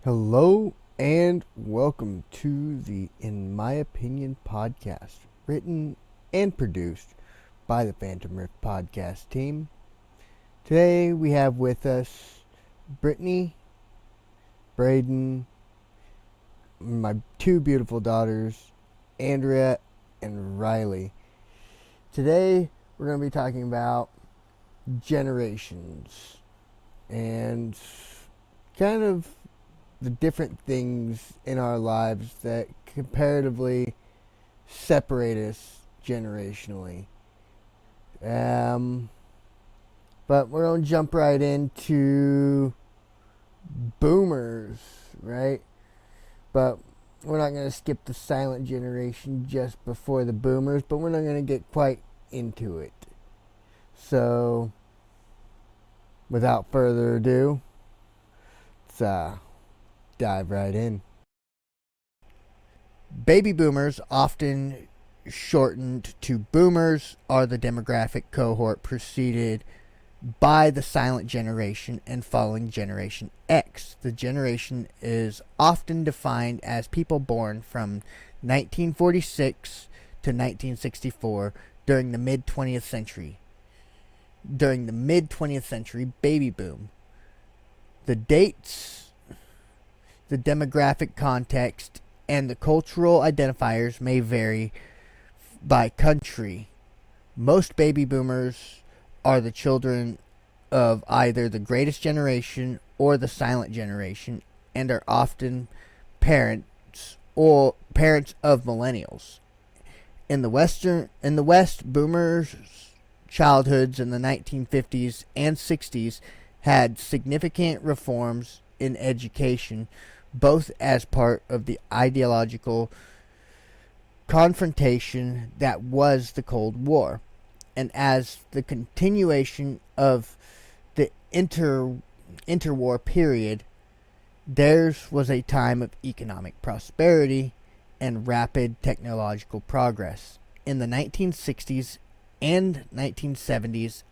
Hello and welcome to the In My Opinion podcast, written and produced by the Phantom Rift podcast team. Today we have with us Brittany, Braden, my two beautiful daughters, Andrea and Riley. Today we're going to be talking about generations and kind of the different things in our lives that comparatively separate us generationally. But we're going to jump right into boomers, right? But we're not going to skip the silent generation just before the boomers, but we're not going to get quite into it. So, without further ado, let's dive right in. Baby boomers, often shortened to boomers, are the demographic cohort preceded by the silent generation and following Generation X. The generation is often defined as people born from 1946 to 1964 during the mid 20th century. During the mid 20th century baby boom. The dates, the demographic context, and the cultural identifiers may vary by country. Most baby boomers are the children of either the greatest generation or the silent generation and are often parents of millennials. In the West, boomers' childhoods in the 1950s and 60s had significant reforms in education, both as part of the ideological confrontation that was the Cold War, and as the continuation of the interwar period. Theirs was a time of economic prosperity and rapid technological progress. In the 1960s and 1970s,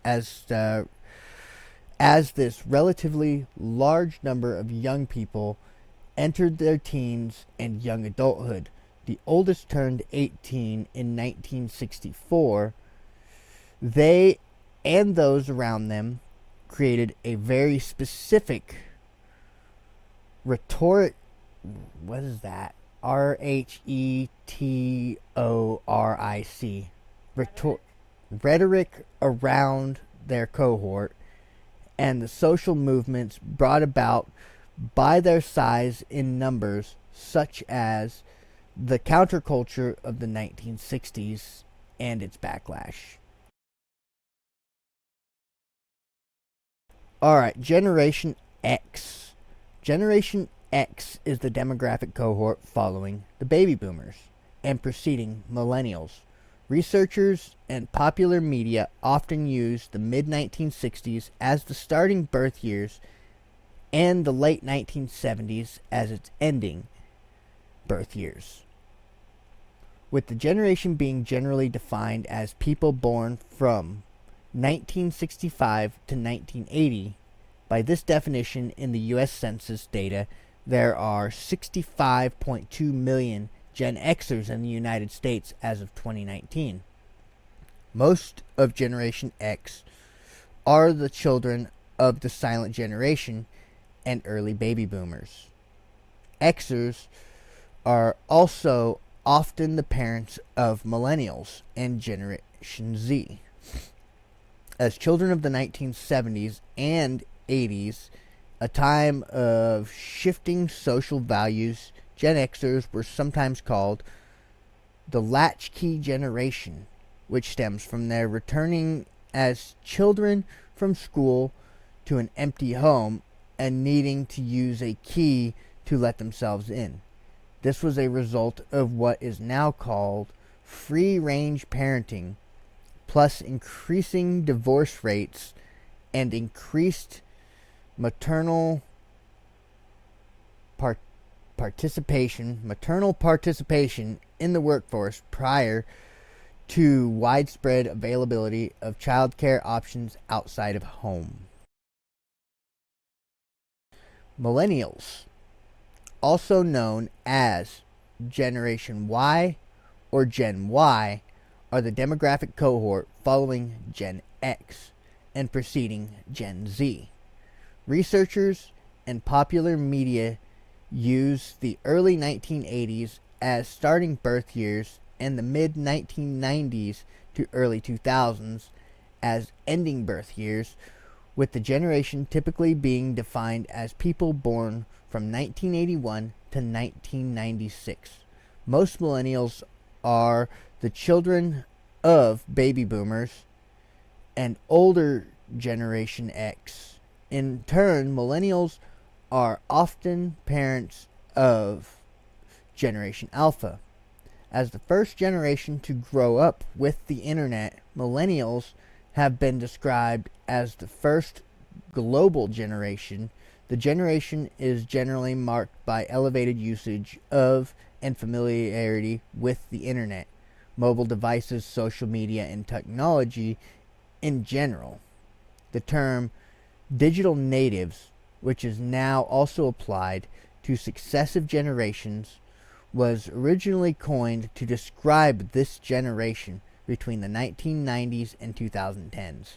as this relatively large number of young people entered their teens and young adulthood. The oldest turned 18 in 1964. They and those around them created a very specific rhetoric. What is that? RHETORIC. Rhetoric around their cohort and the social movements brought about by their size in numbers, such as the counterculture of the 1960s and its backlash. Alright, Generation X. Generation X is the demographic cohort following the baby boomers and preceding millennials. Researchers and popular media often use the mid-1960s as the starting birth years and the late 1970s as its ending birth years, with the generation being generally defined as people born from 1965 to 1980. By this definition, in the U.S. Census data, there are 65.2 million Gen Xers in the United States as of 2019. Most of Generation X are the children of the silent generation and early baby boomers. Xers are also often the parents of millennials and Generation Z. As children of the 1970s and 80s, a time of shifting social values, Gen Xers were sometimes called the latchkey generation, which stems from their returning as children from school to an empty home and needing to use a key to let themselves in. This was a result of what is now called free-range parenting, plus increasing divorce rates and increased maternal participation in the workforce prior to widespread availability of childcare options outside of home. Millennials. also known as Generation Y or Gen Y, are the demographic cohort following Gen X and preceding Gen Z. Researchers and popular media use the early 1980s as starting birth years and the mid 1990s to early 2000s as ending birth years, with the generation typically being defined as people born from 1981 to 1996. Most millennials are the children of baby boomers and older Generation X. In turn, millennials are often parents of Generation Alpha. As the first generation to grow up with the internet, millennials have been described as the first global generation. The generation is generally marked by elevated usage of and familiarity with the internet, mobile devices, social media, and technology in general. The term digital natives, which is now also applied to successive generations, was originally coined to describe this generation between the 1990s and 2010s.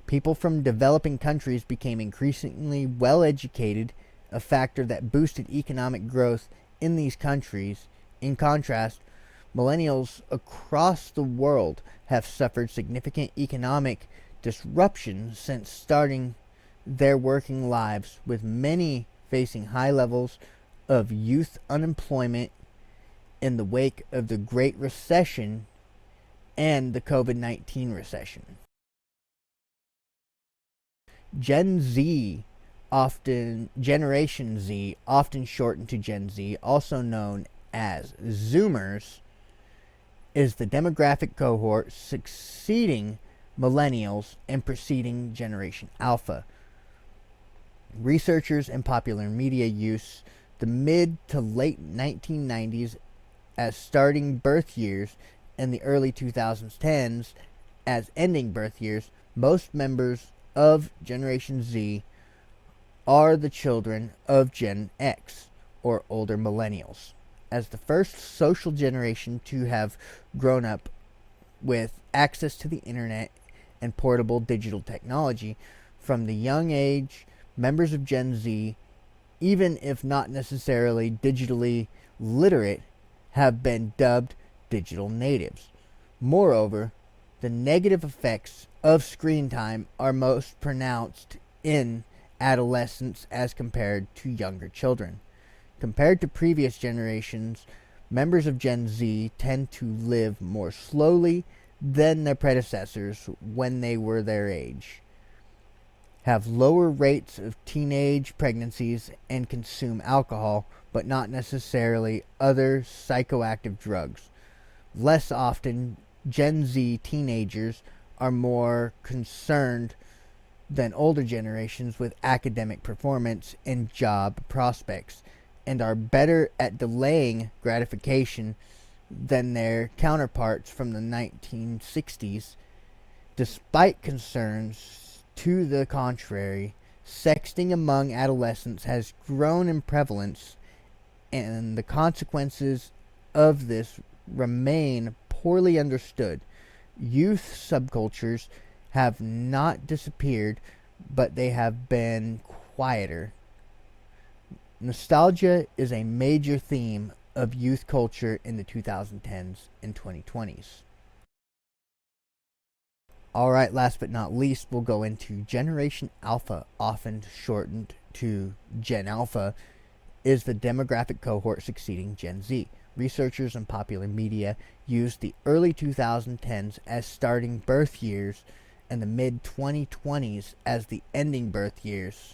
People from developing countries became increasingly well educated, a factor that boosted economic growth in these countries. In contrast, millennials across the world have suffered significant economic disruption since starting their working lives, with many facing high levels of youth unemployment in the wake of the Great Recession and the COVID-19 recession. Generation Z, often shortened to Gen Z, also known as Zoomers, is the demographic cohort succeeding millennials and preceding Generation Alpha. Researchers and popular media use the mid to late 1990s as starting birth years and the early 2010s as ending birth years. Most members of Generation Z are the children of Gen X, or older millennials. As the first social generation to have grown up with access to the internet and portable digital technology from the young age, members of Gen Z, even if not necessarily digitally literate, have been dubbed digital natives. Moreover, the negative effects of screen time are most pronounced in adolescents as compared to younger children. Compared to previous generations, members of Gen Z tend to live more slowly than their predecessors when they were their age, have lower rates of teenage pregnancies, and consume alcohol, but not necessarily other psychoactive drugs. Less often, Gen Z teenagers are more concerned than older generations with academic performance and job prospects, and are better at delaying gratification than their counterparts from the 1960s. Despite concerns to the contrary, sexting among adolescents has grown in prevalence, and the consequences of this remain poorly understood. Youth subcultures have not disappeared, but they have been quieter. Nostalgia is a major theme of youth culture in the 2010s and 2020s. Alright, last but not least, we'll go into Generation Alpha, often shortened to Gen Alpha, is the demographic cohort succeeding Gen Z. Researchers and popular media use the early 2010s as starting birth years and the mid-2020s as the ending birth years.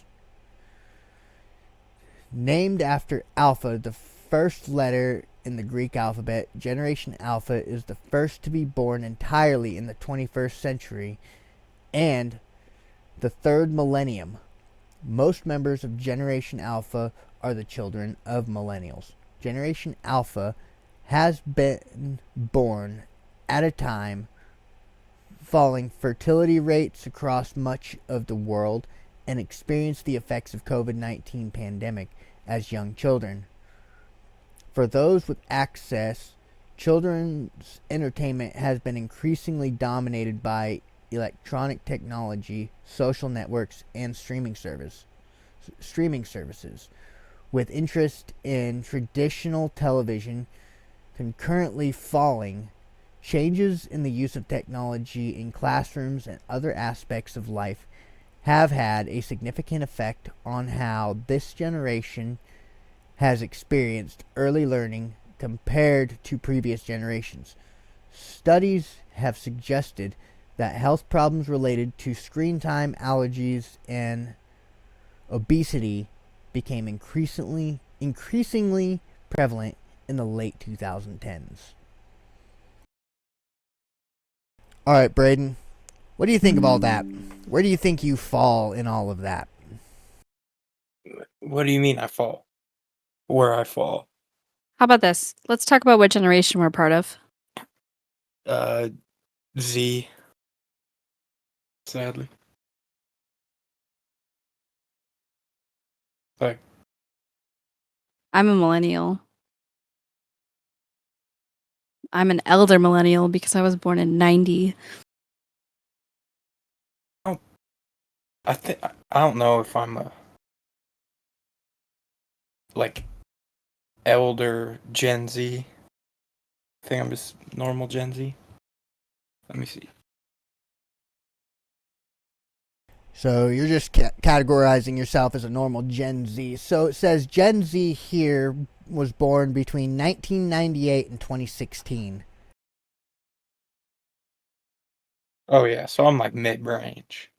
Named after Alpha, the first letter in the Greek alphabet, Generation Alpha is the first to be born entirely in the 21st century and the third millennium. Most members of Generation Alpha are the children of millennials. Generation Alpha has been born at a time falling fertility rates across much of the world and experienced the effects of COVID-19 pandemic as young children. For those with access, children's entertainment has been increasingly dominated by electronic technology, social networks, and streaming services, with interest in traditional television concurrently falling. Changes in the use of technology in classrooms and other aspects of life have had a significant effect on how this generation has experienced early learning compared to previous generations. Studies have suggested that health problems related to screen time, allergies, and obesity became increasingly prevalent in the late 2010s. All right, Braden, what do you think of all that? Where do you think you fall in all of that? What do you mean I fall? Where I fall? How about this? Let's talk about what generation we're part of. Z. Sadly. Like, I'm a millennial. I'm an elder millennial because I was born in 90. I don't know if I'm a like elder Gen Z. I think I'm just normal Gen Z. Let me see. So you're just categorizing yourself as a normal Gen Z. So it says Gen Z here was born between 1998 and 2016. Oh yeah, so I'm like mid-range.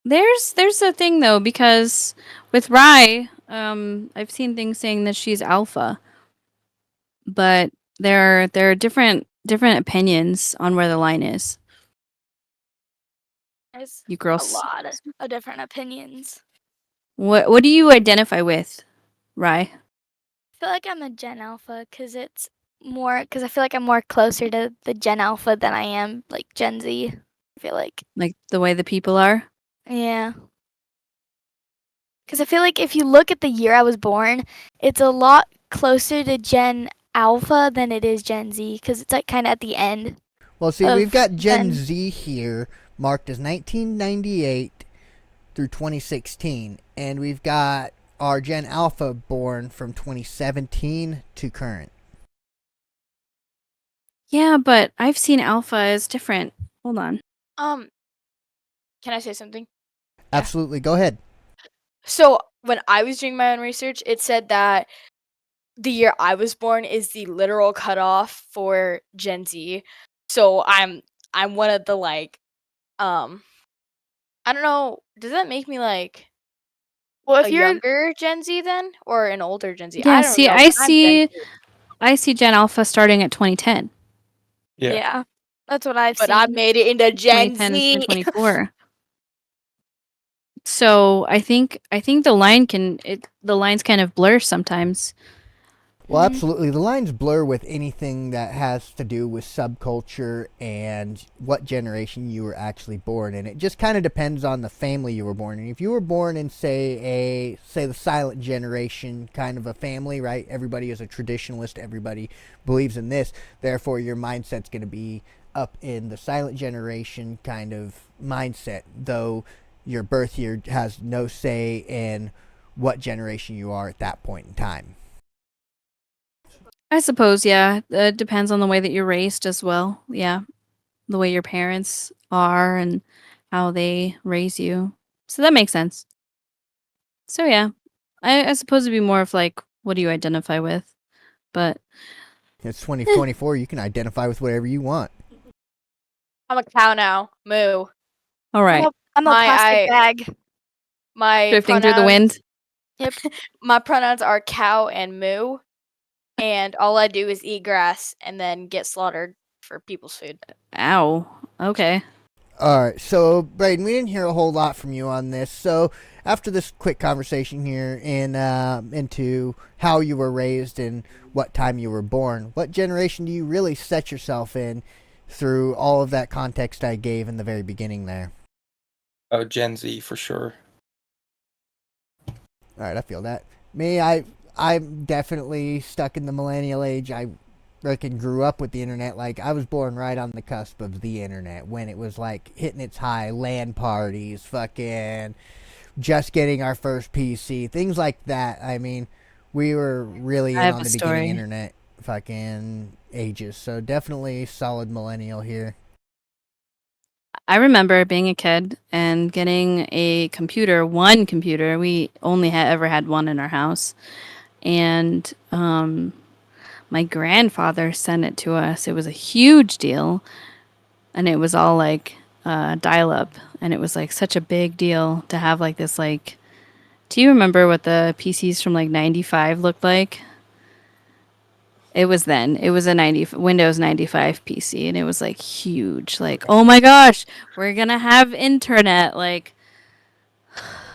There's a thing though, because with Rye, I've seen things saying that she's alpha, but there are different opinions on where the line is. There's You a girls, lot of different opinions. what do you identify with, Rye? I feel like I'm a Gen Alpha because it's more, because I feel like I'm more closer to the Gen Alpha than I am like Gen Z. I feel like. Like the way the people are? Yeah. Because I feel like if you look at the year I was born, it's a lot closer to Gen Alpha than it is Gen Z because it's like kind of at the end. Well, see, we've got Gen Gen- Z here marked as 1998 through 2016, and we've got our Gen Alpha born from 2017 to current. Yeah, but I've seen alpha as different. Hold on. Can I say something? Absolutely, go ahead. So when I was doing my own research, it said that the year I was born is the literal cutoff for Gen Z. So I'm one of the like I don't know, does that make me like well, if a you're younger Gen Z then or an older Gen Z? Yeah, I don't see, know. I but I'm Gen Z. I see Gen Alpha starting at 2010. Yeah. that's what I've But seen. I made it into Gen 2010 to Z. 2024. So I think the lines kind of blur sometimes. Well, Mhm. absolutely. The lines blur with anything that has to do with subculture and what generation you were actually born in. It just kind of depends on the family you were born in. If you were born in, say the silent generation kind of a family, right? Everybody is a traditionalist. Everybody believes in this. Therefore, your mindset's going to be up in the silent generation kind of mindset, though your birth year has no say in what generation you are at that point in time. I suppose, yeah. It depends on the way that you're raised as well. Yeah. The way your parents are and how they raise you. So that makes sense. So yeah. I suppose it'd be more of like, what do you identify with? But It's 2024. You can identify with whatever you want. I'm a cow now. Moo. all right. I'm a My- plastic I- bag. My Drifting through the pronouns- wind. My pronouns are cow and moo. And all I do is eat grass and then get slaughtered for people's food. Ow. Okay. All right, so Braden, we didn't hear a whole lot from you on this. So after this quick conversation here into how you were raised and what time you were born, what generation do you really set yourself in through all of that context I gave in the very beginning there? Oh, Gen Z for sure. All right, I feel that. Me, I'm definitely stuck in the millennial age. I reckon grew up with the internet. Like, I was born right on the cusp of the internet when it was like hitting its high, LAN parties, fucking just getting our first PC, things like that. I mean, we were really I in have on a the beginning story. internet fucking ages. So definitely solid millennial here. I remember being a kid and getting a computer, one computer. We only had ever had one in our house. And my grandfather sent it to us. It was a huge deal. And it was all like dial up. And it was like such a big deal to have like this, like, do you remember what the PCs from like 95 looked like? It was then. It was a Windows 95 PC, and it was like huge. Like, oh my gosh, we're gonna have internet. Like,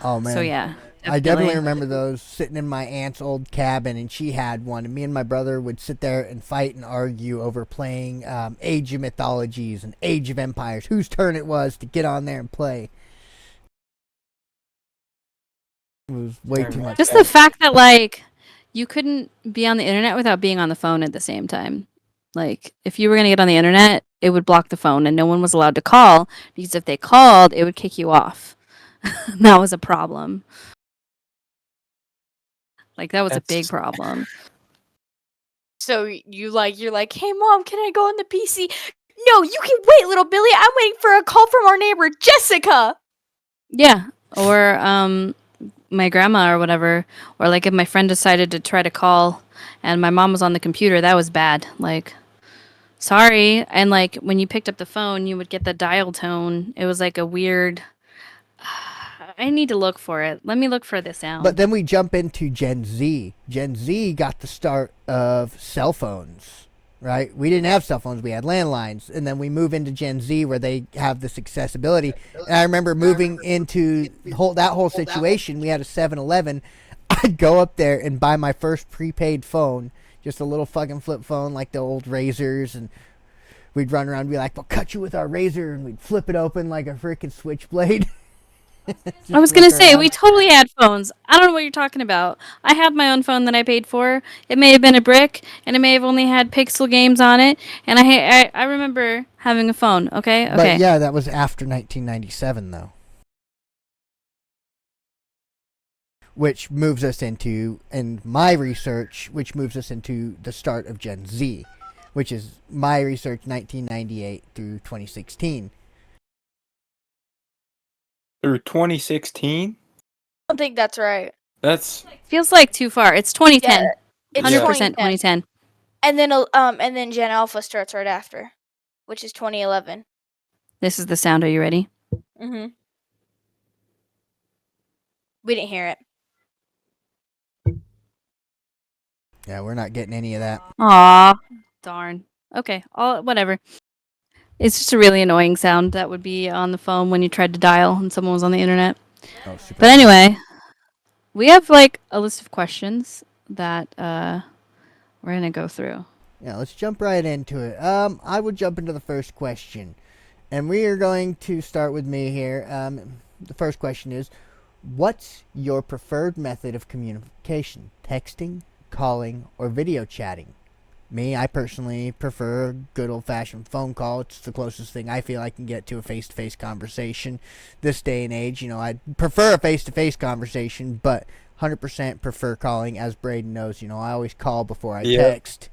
Oh so man. yeah, I definitely definitely. remember those sitting in my aunt's old cabin, and she had one, and me and my brother would sit there and fight and argue over playing Age of Mythologies and Age of Empires, whose turn it was to get on there and play. It was way too much Just fun. the fact that like you couldn't be on the internet without being on the phone at the same time. Like, if you were gonna get on the internet, it would block the phone, and no one was allowed to call because if they called, it would kick you off. That was a problem. Like, that was a big That's problem. So you're like, hey mom, can I go on the PC? No, you can wait, little Billy. I'm waiting for a call from our neighbor Jessica. Yeah. Or my grandma or whatever. Or like if my friend decided to try to call and my mom was on the computer, that was bad. Like, sorry. And like when you picked up the phone, you would get the dial tone. It was like a weird. I need to look for it. Let me look for the sound. But then we jump into Gen Z. Gen Z got the start of cell phones, right? We didn't have cell phones, we had landlines. And then we move into Gen Z where they have this accessibility. And I remember moving into that whole situation. We had a 7-Eleven. I'd go up there and buy my first prepaid phone, just a little fucking flip phone like the old Razors. And we'd run around and be like, we'll cut you with our razor. And we'd flip it open like a freaking switchblade. I was Just gonna look say around. we totally had phones. I don't know what you're talking about. I had my own phone that I paid for. It may have been a brick, and it may have only had pixel games on it. And I remember having a phone. Okay, But okay. yeah, that was after 1997, though. Which moves us into, in my research, which moves us into the start of Gen Z, which is my research 1998 through 2016. through 2016. I don't think that's right. That's Feels like too far. It's 2010. Yeah, it's 100% 2010. 2010. And then Gen Alpha starts right after, which is 2011. This is the sound. Are you ready? Mm-hmm. We didn't hear it. Yeah, we're not getting any of that. Aw, darn. Okay, all whatever. It's just a really annoying sound that would be on the phone when you tried to dial and someone was on the internet. Oh, super. But anyway, we have like a list of questions that we're gonna go through. Yeah, let's jump right into it. I will jump into the first question. And we are going to start with me here. The first question is, what's your preferred method of communication? Texting, calling, or video chatting? Me, I personally prefer a good old-fashioned phone call. It's the closest thing I feel I can get to a face-to-face conversation this day and age. You know, I prefer a face-to-face conversation, but 100% prefer calling. As Braden knows, you know, I always call before I Yeah. text.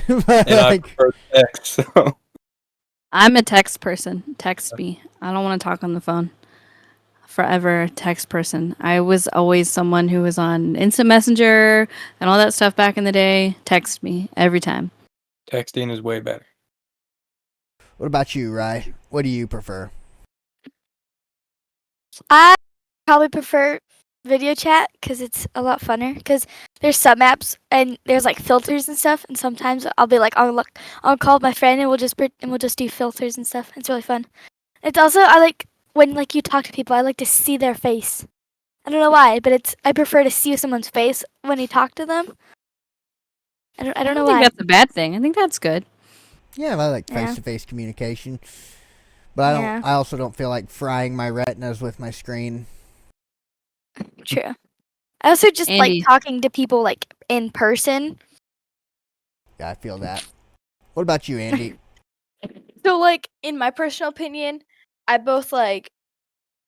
and I prefer text. So I'm a text person. Text me. I don't want to talk on the phone. Forever text person. I was always someone who was on Instant Messenger and all that stuff back in the day. Text me every time. texting is way better. What about you, Rye? What do you prefer? I probably prefer video chat because it's a lot funner. Because there's some apps and there's like filters and stuff, and sometimes I'll be like, I'll call my friend and we'll just do filters and stuff. It's really fun. It's also I like when like you talk to people. I like to see their face. I don't know why, but I prefer to see someone's face when you talk to them. I don't know think why. that's a bad thing. I think that's good. Yeah, I like Yeah. face-to-face communication, but Yeah. I also don't feel like frying my retinas with my screen. True. I also just Andy. like talking to people like in person. Yeah, I feel that. What about you, Andy? So like in my personal opinion, I both like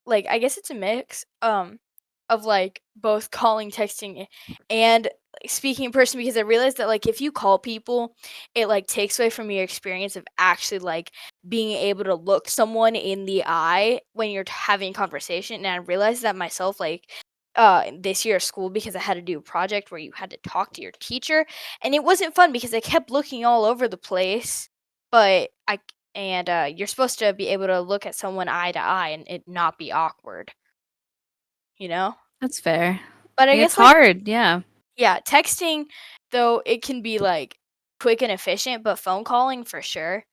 I guess it's a mix of like both calling, texting and like, speaking in person because I realized that like if you call people, it like takes away from your experience of actually like being able to look someone in the eye when you're having a conversation. And I realized that myself like this year of school because I had to do a project where you had to talk to your teacher and it wasn't fun because I kept looking all over the place. But you're supposed to be able to look at someone eye to eye and it not be awkward, you know? That's fair. But I It's guess like hard, yeah. yeah, texting though it can be like quick and efficient, but phone calling for sure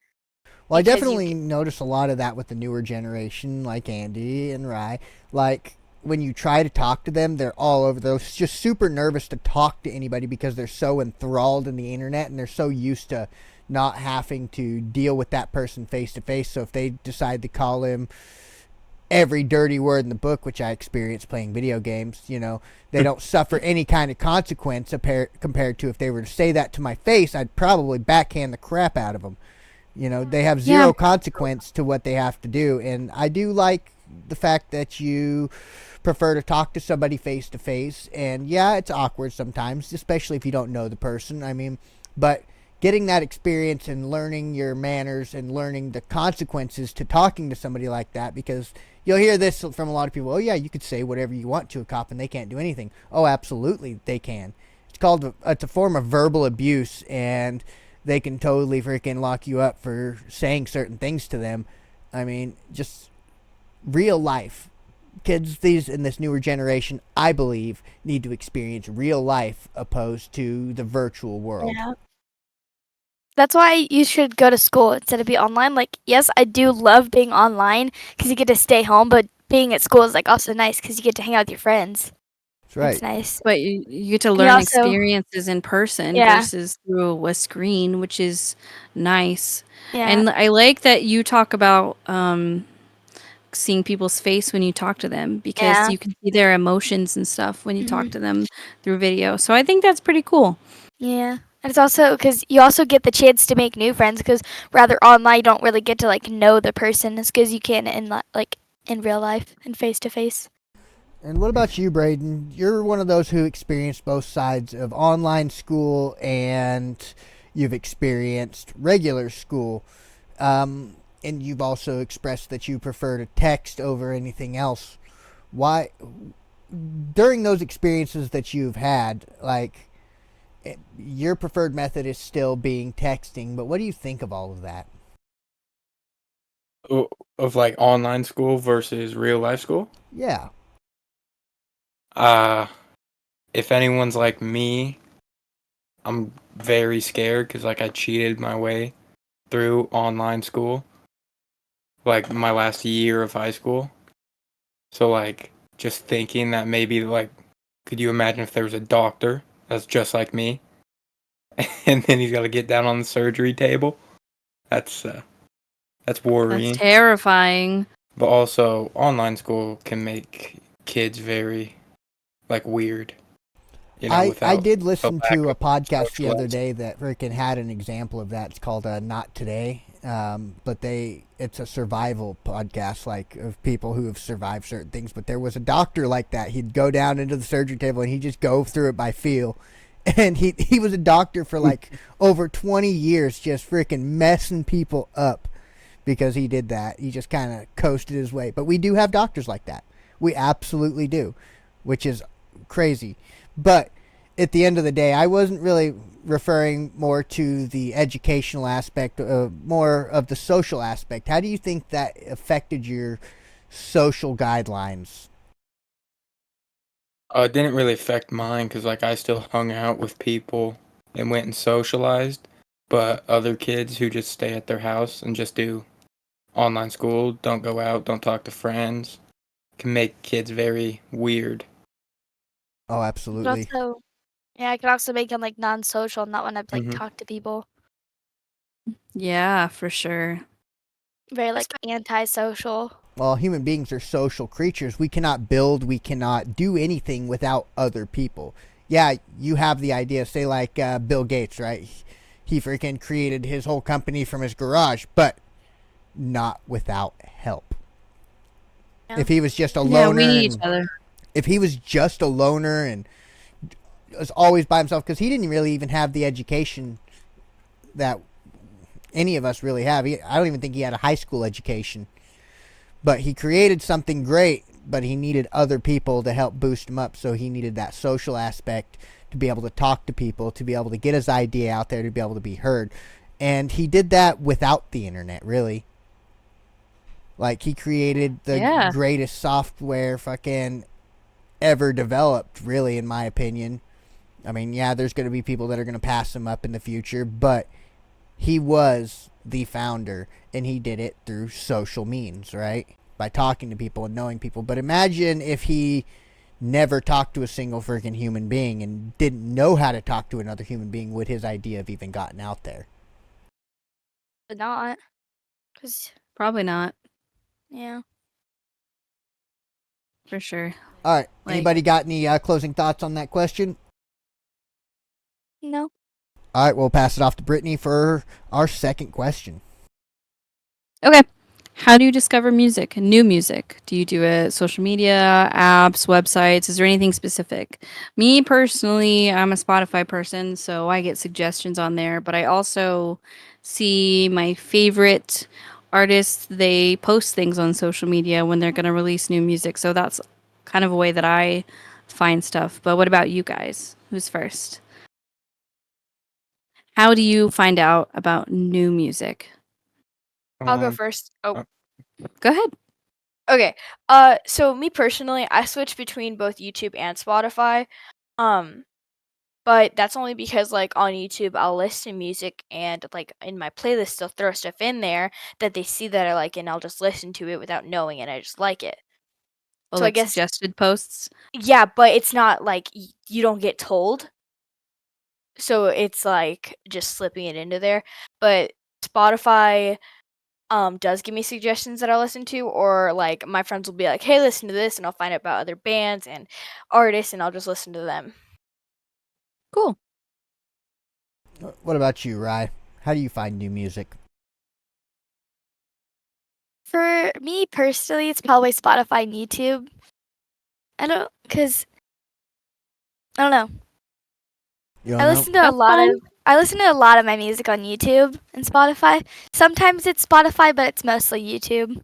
Well, I because you definitely notice a lot of that with the newer generation, like Andy and Rye. Like, when you try to talk to them, they're all over. They're just super nervous to talk to anybody because they're so enthralled in the internet and they're so used to not having to deal with that person face to face. So if they decide to call him every dirty word in the book, which I experienced playing video games, they don't suffer any kind of consequence compared to if they were to say that to my face, I'd probably backhand the crap out of them. They have zero consequence to what they have to do. And I do like the fact that you prefer to talk to somebody face to face. And yeah, it's awkward sometimes, especially if you don't know the person. I mean, but getting that experience and learning your manners and learning the consequences to talking to somebody like that, because you'll hear this from a lot of people. Oh yeah, you could say whatever you want to a cop and they can't do anything. Oh, absolutely they can. It's a form of verbal abuse, and they can totally freaking lock you up for saying certain things to them. I mean, just real life. Kids in this newer generation, I believe, need to experience real life opposed to the virtual world. Yeah. That's why you should go to school instead of be online. Like, yes, I do love being online because you get to stay home, but being at school is like also nice because you get to hang out with your friends. That's right. It's nice. But you get to you learn also- experiences in person Yeah. versus through a screen, which is nice. Yeah. And I like that you talk about seeing people's face when you talk to them because Yeah. you can see their emotions and stuff when you talk to them through video. So I think that's pretty cool. Yeah. And it's also because you also get the chance to make new friends because rather online you don't really get to like know the person as good as you can in real life and face to face. And what about you, Braden? You're one of those who experienced both sides of online school and you've experienced regular school. And you've also expressed that you prefer to text over anything else. Why, during those experiences that you've had, like, your preferred method is still being texting, but what do you think of all of that? Of like online school versus real life school. Yeah. If anyone's like me, I'm very scared because like I cheated my way through online school, like my last year of high school. So like just thinking that maybe like, could you imagine if there was a doctor that's just like me, and then he's got to get down on the surgery table? That's worrying. That's terrifying. But also, online school can make kids very like weird. I did listen lack to a of podcast the other socializing. day that freaking had an example of that. It's called Not Today, but it's a survival podcast, like of people who have survived certain things. But there was a doctor like that. He'd go down into the surgery table and he'd just go through it by feel. And he was a doctor for like over 20 years, just freaking messing people up because he did that. He just kind of coasted his way. But we do have doctors like that. We absolutely do, which is crazy. But at the end of the day, I wasn't really referring more to the educational aspect, more of the social aspect. How do you think that affected your social guidelines? It didn't really affect mine because like I still hung out with people and went and socialized. But other kids who just stay at their house and just do online school, don't go out, don't talk to friends, can make kids very weird. Oh, But absolutely. also, yeah, I could also make them like non-social, not want to like Mhm. talk to people. Yeah, for sure. Very like antisocial. well, human beings are social creatures. We cannot build, we cannot do anything without other people. Yeah, you have the idea, say like Bill Gates, right? He freaking created his whole company from his garage, but not without help. Yeah. If he was just a Yeah, loner, we need each and other. if he was just a loner and was always by himself, because he didn't really even have the education that any of us really have. I don't even think he had a high school education. But he created something great, but he needed other people to help boost him up. So he needed that social aspect to be able to talk to people, to be able to get his idea out there, to be able to be heard. And he did that without the internet, really. Like, he created the Yeah. greatest software fucking ever developed, really, in my opinion. I mean, yeah, there's going to be people that are going to pass him up in the future, but he was the founder, and he did it through social means, right? By talking to people and knowing people. But imagine if he never talked to a single freaking human being and didn't know how to talk to another human being. Would his idea have even gotten out there? But not. Cause Probably not, yeah. for sure. All right. Like- Anybody got any closing thoughts on that question? No. All right, we'll pass it off to Brittany for our second question. Okay. How do you discover music, new music? Do you do it social media, apps, websites? Is there anything specific? Me personally, I'm a Spotify person, so I get suggestions on there, but I also see my favorite artists, they post things on social media when they're going to release new music. So that's kind of a way that I find stuff. But what about you guys? Who's first? How do you find out about new music? I'll go Um, first. Oh, Go ahead. okay. So me personally, I switch between both YouTube and Spotify. But that's only because like on YouTube I'll listen to music and like in my playlist they'll throw stuff in there that they see that I like and I'll just listen to it without knowing it. I just like it. Oh, So I like guess- suggested posts. Yeah, but it's not like you don't get told. So it's like just slipping it into there. But Spotify does give me suggestions that I listen to, or like my friends will be like, "Hey, listen to this," and I'll find out about other bands and artists, and I'll just listen to them. Cool. What about you, Rye? How do you find new music? For me personally, it's probably Spotify and YouTube. I don't know. You don't I know? listen to a That's lot fine. of my music on YouTube and Spotify. Sometimes it's Spotify, but it's mostly YouTube.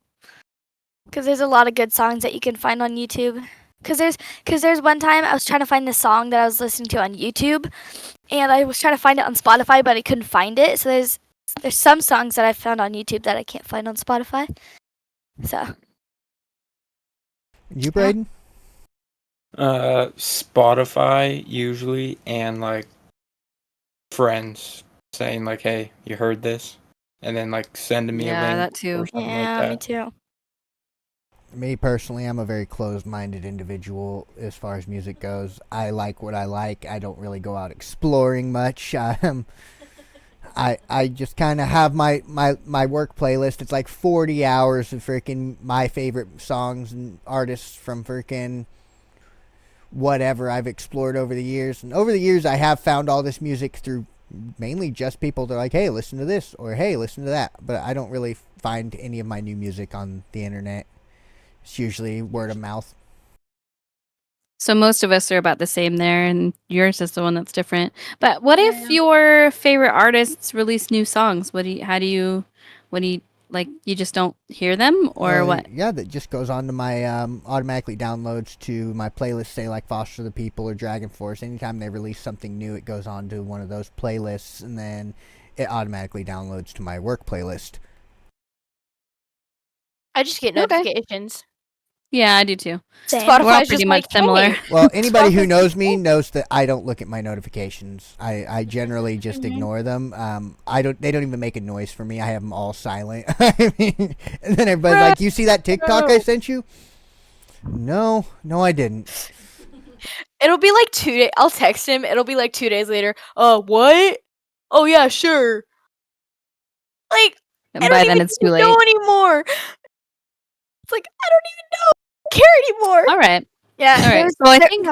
Cause there's a lot of good songs that you can find on YouTube. Cause there's one time I was trying to find the song that I was listening to on YouTube, and I was trying to find it on Spotify, but I couldn't find it. So there's some songs that I found on YouTube that I can't find on Spotify. So You, Braden? Spotify usually, and like friends saying like, "Hey, you heard this?" and then like sending me a Yeah, link that too. or something yeah, like me that. too. Me personally, I'm a very closed-minded individual as far as music goes. I like what I like. I don't really go out exploring much. I just kind of have my work playlist. It's like 40 hours of freaking my favorite songs and artists from freaking whatever I've explored over the years. And over the years, I have found all this music through mainly just people that are like, hey, listen to this, or hey, listen to that. But I don't really find any of my new music on the internet. It's usually word of mouth. So most of us are about the same there, and yours is the one that's different. But what if Yeah. your favorite artists release new songs? What do you like? You just don't hear them, or what? Yeah, that just goes on to my automatically downloads to my playlist, say like Foster the People or Dragon Force. Anytime they release something new, it goes on to one of those playlists, and then it automatically downloads to my work playlist. I just get Okay. notifications. Yeah, I do too. Same. Spotify's We're all just pretty like, much similar. "Hey." Well, anybody who knows me knows that I don't look at my notifications. I generally just Mhm. ignore them. They don't even make a noise for me. I have them all silent. I mean, and then everybody's like, "You see that TikTok I sent you?" No, I didn't. It'll be like 2 days. I'll text him. It'll be like 2 days later. What? Oh yeah, sure. Like And I by don't then even it's too need to late. know anymore. It's like I don't even know. I don't care anymore. All right. Yeah. All right. there's- So I there- think.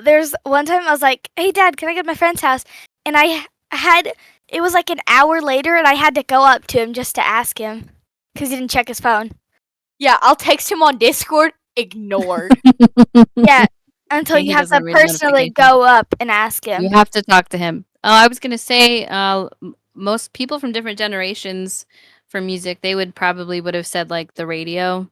there's one time I was like, "Hey, Dad, can I go to my friend's house?" And it was like an hour later, and I had to go up to him just to ask him because he didn't check his phone. Yeah, I'll text him on Discord. Ignored. Yeah, until Yeah, you he have doesn't to read personally notifications. go up and ask him. You have to talk to him. I was gonna say, most people from different generations for music, they would have said like the radio,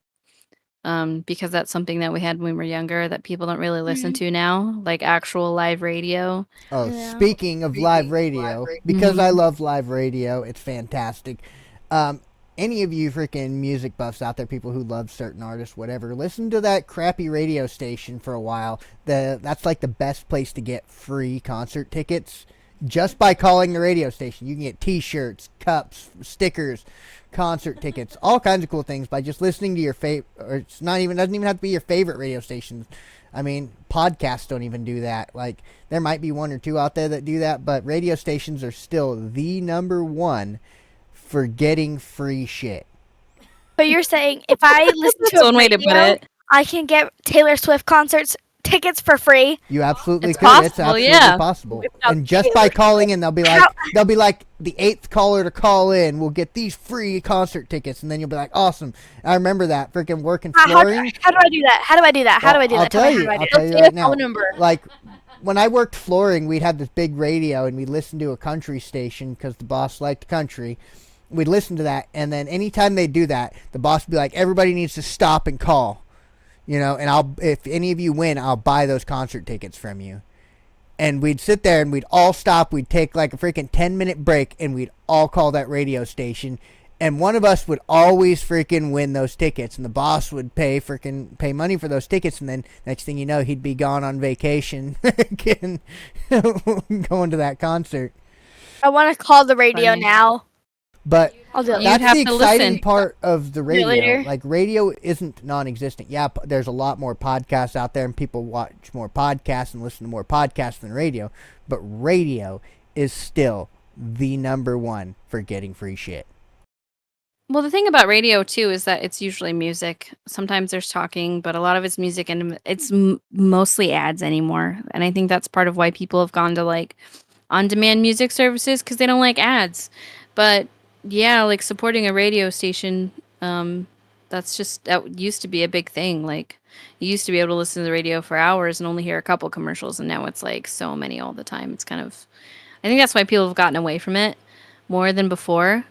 because that's something that we had when we were younger that people don't really listen to now, like actual live radio. Oh, Yeah. speaking of live radio, because I love live radio, it's fantastic. Any of you freaking music buffs out there, people who love certain artists, whatever, listen to that crappy radio station for a while. That's like the best place to get free concert tickets. Just by calling the radio station, you can get T-shirts, cups, stickers, concert tickets, all kinds of cool things by just listening to your favorite. Or it's not even doesn't even have to be your favorite radio station. I mean, podcasts don't even do that. Like, there might be one or two out there that do that, but radio stations are still the number one for getting free shit. But you're saying if I listen to That's a one way to put radio, it. I can get Taylor Swift concerts tickets for free. You absolutely It's could. It's possible, absolutely yeah. possible. Without And just by Taylor calling in, they'll be like the 8th caller to call in will get these free concert tickets, and then you'll be like, awesome. I remember that freaking working How do flooring. I do that? How do I do that? How do I do I'll that? tell me you. how do I I'll do tell you Say right a now. phone number. Like, when I worked flooring, we'd have this big radio, and we'd listen to a country station because the boss liked country. We'd listen to that, and then anytime they do that, the boss would be like, everybody needs to stop and call. You know, and if any of you win, I'll buy those concert tickets from you. And we'd sit there and we'd all stop. We'd take like a freaking 10-minute break, and we'd all call that radio station. And one of us would always freaking win those tickets, and the boss would pay money for those tickets. And then next thing you know, he'd be gone on vacation, again, going to that concert. I want to call the radio Funny. now. But I'll do it. You'd that's have the to exciting listen. part of the it radio. later. Like, radio isn't non-existent. Yeah, there's a lot more podcasts out there, and people watch more podcasts and listen to more podcasts than radio. But radio is still the number one for getting free shit. Well, the thing about radio too is that it's usually music. Sometimes there's talking, but a lot of it's music, and it's mostly ads anymore. And I think that's part of why people have gone to like on-demand music services, because they don't like ads. But yeah, like supporting a radio station, that used to be a big thing. Like, you used to be able to listen to the radio for hours and only hear a couple commercials, and now it's like so many all the time. It's kind of, I think that's why people have gotten away from it more than before,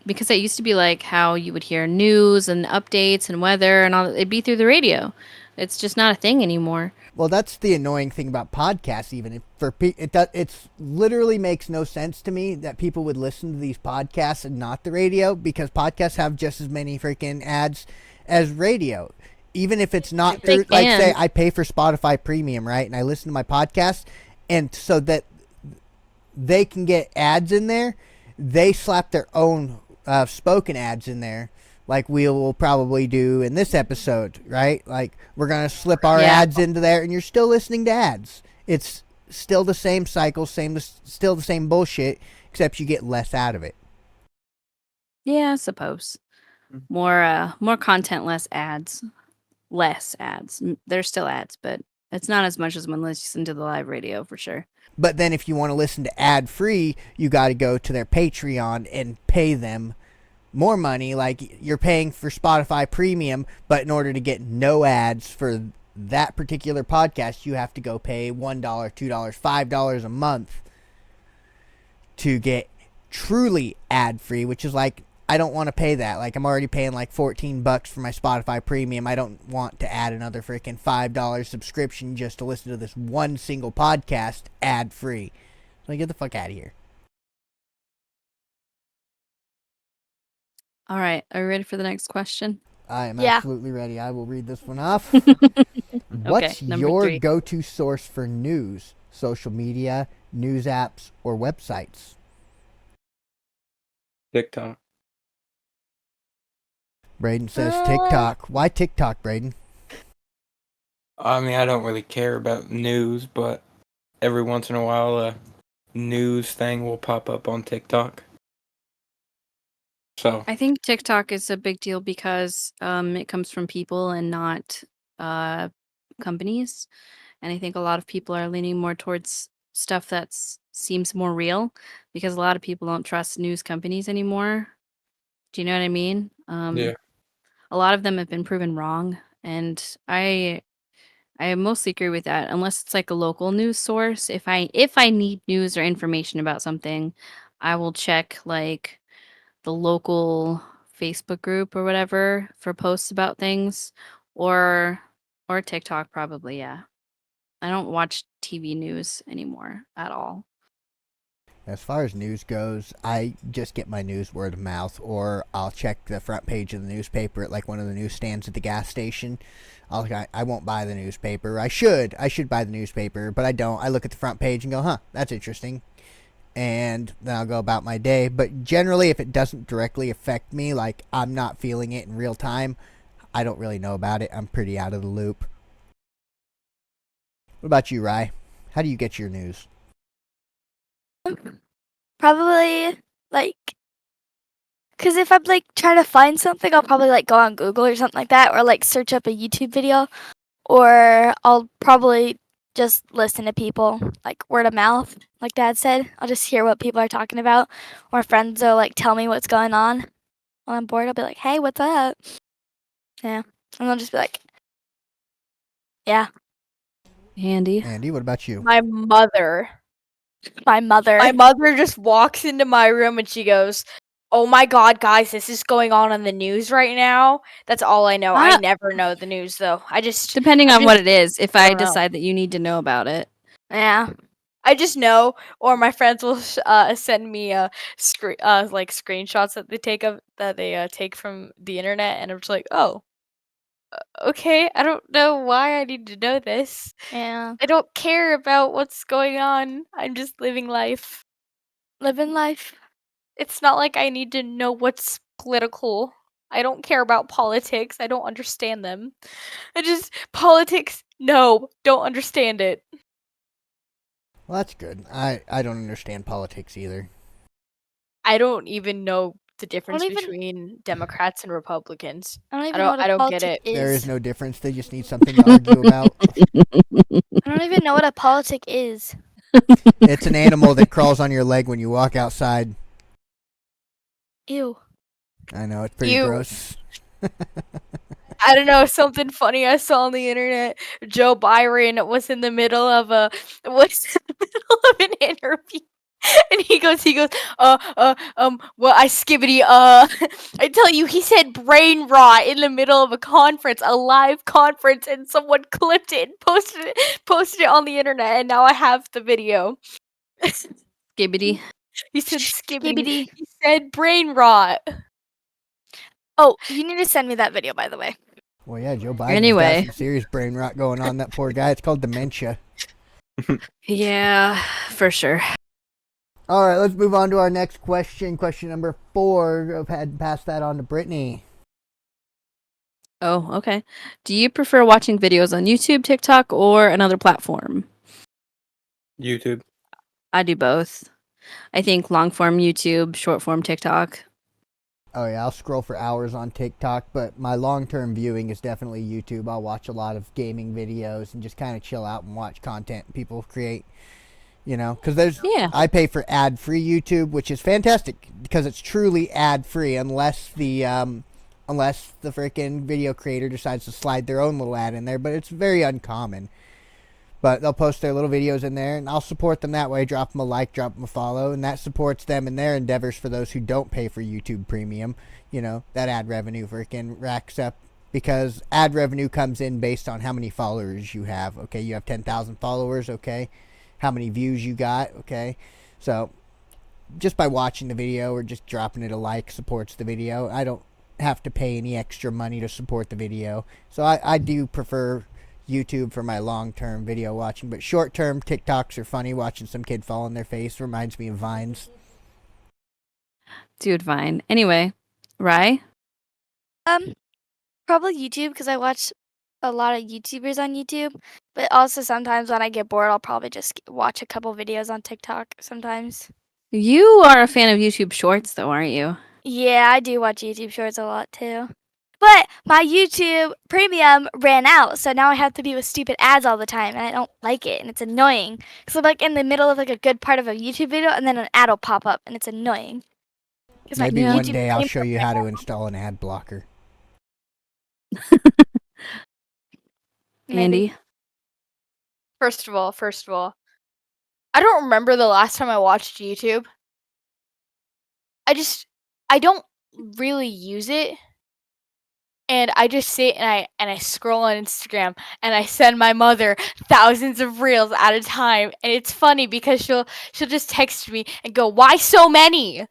because it used to be like how you would hear news and updates and weather and all. It'd be through the radio. It's just not a thing anymore. Well, that's the annoying thing about podcasts. Even it's literally makes no sense to me that people would listen to these podcasts and not the radio, because podcasts have just as many freaking ads as radio. Even if it's not They through, like, can. say I pay for Spotify Premium, right, and I listen to my podcast, and so that they can get ads in there, they slap their own spoken ads in there. Like we will probably do in this episode, right? Like, we're going to slip our Yeah. ads into there, and you're still listening to ads. It's still the same cycle, still the same bullshit, except you get less out of it. Yeah, I suppose. More content, less ads. Less ads. There's still ads, but it's not as much as when listening to the live radio, for sure. But then if you want to listen to ad-free, you got to go to their Patreon and pay them more money. Like, you're paying for Spotify Premium, but in order to get no ads for that particular podcast, you have to go pay $1, $2, $5 a month to get truly ad-free, which is like, I don't want to pay that. Like, I'm already paying like $14 for my Spotify Premium. I don't want to add another freaking $5 subscription just to listen to this one single podcast ad-free. So get the fuck out of here. All right, are you ready for the next question? I am Yeah. absolutely ready. I will read this one off. Okay, What's number your 3. go-to source for news, social media, news apps, or websites? TikTok. Braden says TikTok. Why TikTok, Braden? I mean, I don't really care about news, but every once in a while, a news thing will pop up on TikTok. So I think TikTok is a big deal because it comes from people and not companies. And I think a lot of people are leaning more towards stuff that seems more real because a lot of people don't trust news companies anymore. Do you know what I mean? yeah, A lot of them have been proven wrong, and I mostly agree with that. Unless it's like a local news source, if I need news or information about something, I will check like the local Facebook group or whatever for posts about things, or TikTok probably. Yeah, I don't watch TV news anymore at all. As far as news goes, I just get my news word of mouth, or I'll check the front page of the newspaper at like one of the newsstands at the gas station. I won't buy the newspaper. I should buy the newspaper, but I don't. I look at the front page and go, huh, that's interesting. And then I'll go about my day. But generally, if it doesn't directly affect me, like I'm not feeling it in real time, I don't really know about it. I'm pretty out of the loop. What about you, Rye? How do you get your news? Probably like, cause if I'm like trying to find something, I'll probably like go on Google or something like that, or like search up a YouTube video, or I'll probably just listen to people like word of mouth, like Dad said. I'll just hear what people are talking about, or friends will like tell me what's going on. While I'm bored, I'll be like, "Hey, what's up?" Yeah, and they'll just be like, "Yeah." Andy, Andy, what about you? My mother. My mother. My mother just walks into my room and she goes, "Oh my god, guys, this is going on the news right now." That's all I know. I Ah. never know the news though. depending I on what just- it is, if I I don't know. decide that you need to know about it. Yeah. I just know, or my friends will send me like screenshots that they take from the internet, and I'm just like, oh, okay. I don't know why I need to know this. Yeah. I don't care about what's going on. I'm just living life. Living life. It's not like I need to know what's political. I don't care about politics. I don't understand them. Politics. No, don't understand it. Well, that's good. I don't understand politics either. I don't even know the difference even- between Democrats and Republicans. I don't even don't- know what I a don't get politic it. is. There is no difference. They just need something to argue about. I don't even know what a politic is. It's an animal that crawls on your leg when you walk outside. Ew. I know, it's pretty Ew. gross. I don't know, something funny I saw on the internet. Joe Byron was in the middle of an interview. And he goes, well, I skibbity, I tell you, he said brain rot in the middle of a conference, a live conference, and someone clipped it and posted it on the internet, and now I have the video. Skibbity. He said skibbity. Skibbity. He said brain rot. Oh, you need to send me that video, by the way. Well, yeah, Joe Biden's Anyway. got some serious brain rot going on. That poor guy. It's called dementia. Yeah, for sure. All right, let's move on to our next question. Question number 4. I've had passed that on to Brittany. Oh, okay. Do you prefer watching videos on YouTube, TikTok, or another platform? YouTube. I do both. I think long form YouTube, short form TikTok. Oh yeah, I'll scroll for hours on TikTok, but my long-term viewing is definitely YouTube. I'll watch a lot of gaming videos and just kind of chill out and watch content people create. You know, because Yeah. I pay for ad-free YouTube, which is fantastic because it's truly ad-free, unless the freaking video creator decides to slide their own little ad in there. But it's very uncommon. But they'll post their little videos in there, and I'll support them that way. Drop them a like, drop them a follow, and that supports them in their endeavors. For those who don't pay for YouTube Premium, you know, that ad revenue freaking racks up, because ad revenue comes in based on how many followers you have. Okay, you have 10,000 followers. Okay, how many views you got. Okay, so just by watching the video or just dropping it a like supports the video. I don't have to pay any extra money to support the video. So I do prefer YouTube for my long-term video watching, but short-term TikToks are funny. Watching some kid fall on their face reminds me of Vines. Dude, Vine. Anyway, Rye? Probably YouTube because I watch a lot of YouTubers on YouTube. But also sometimes when I get bored, I'll probably just watch a couple videos on TikTok sometimes. You are a fan of YouTube Shorts, though, aren't you? Yeah, I do watch YouTube Shorts a lot too. But my YouTube Premium ran out, so now I have to be with stupid ads all the time, and I don't like it, and it's annoying. Cause I'm like in the middle of like a good part of a YouTube video, and then an ad will pop up, and it's annoying. 'Cause my Maybe Yeah. one YouTube day I'll Premium show you ran how to out. install an ad blocker. Maybe. Andy. First of all, I don't remember the last time I watched YouTube. I don't really use it. And I just sit and I scroll on Instagram and I send my mother thousands of reels at a time, and it's funny because she'll just text me and go, "Why so many?"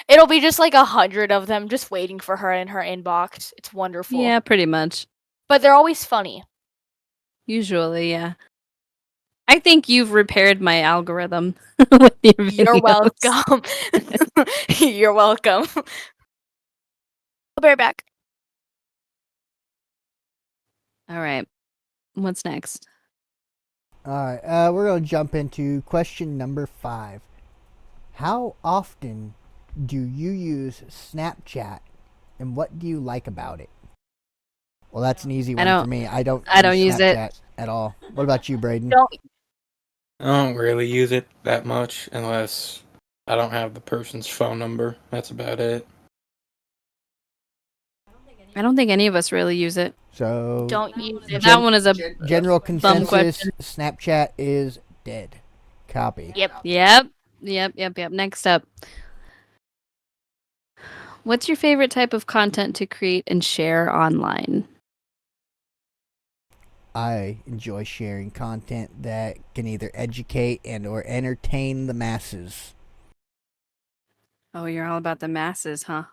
It'll be just like 100 of them just waiting for her in her inbox. It's wonderful. Yeah, pretty much. But they're always funny. Usually, yeah. I think you've repaired my algorithm with your videos. You're welcome. You're welcome. I'll be right back. All right. What's next? All right, we're going to jump into question number 5. How often do you use Snapchat, and what do you like about it? Well, that's an easy I one don't- for me. I don't use it. Snapchat at all. What about you, Braden? Don't I don't really use it that much unless I don't have the person's phone number. That's about it. I don't think any of us really use it. So, use it. That one is a general consensus, question. Snapchat is dead. Copy. Yep. Yep. Next up. What's your favorite type of content to create and share online? I enjoy sharing content that can either educate and or entertain the masses. Oh, you're all about the masses, huh?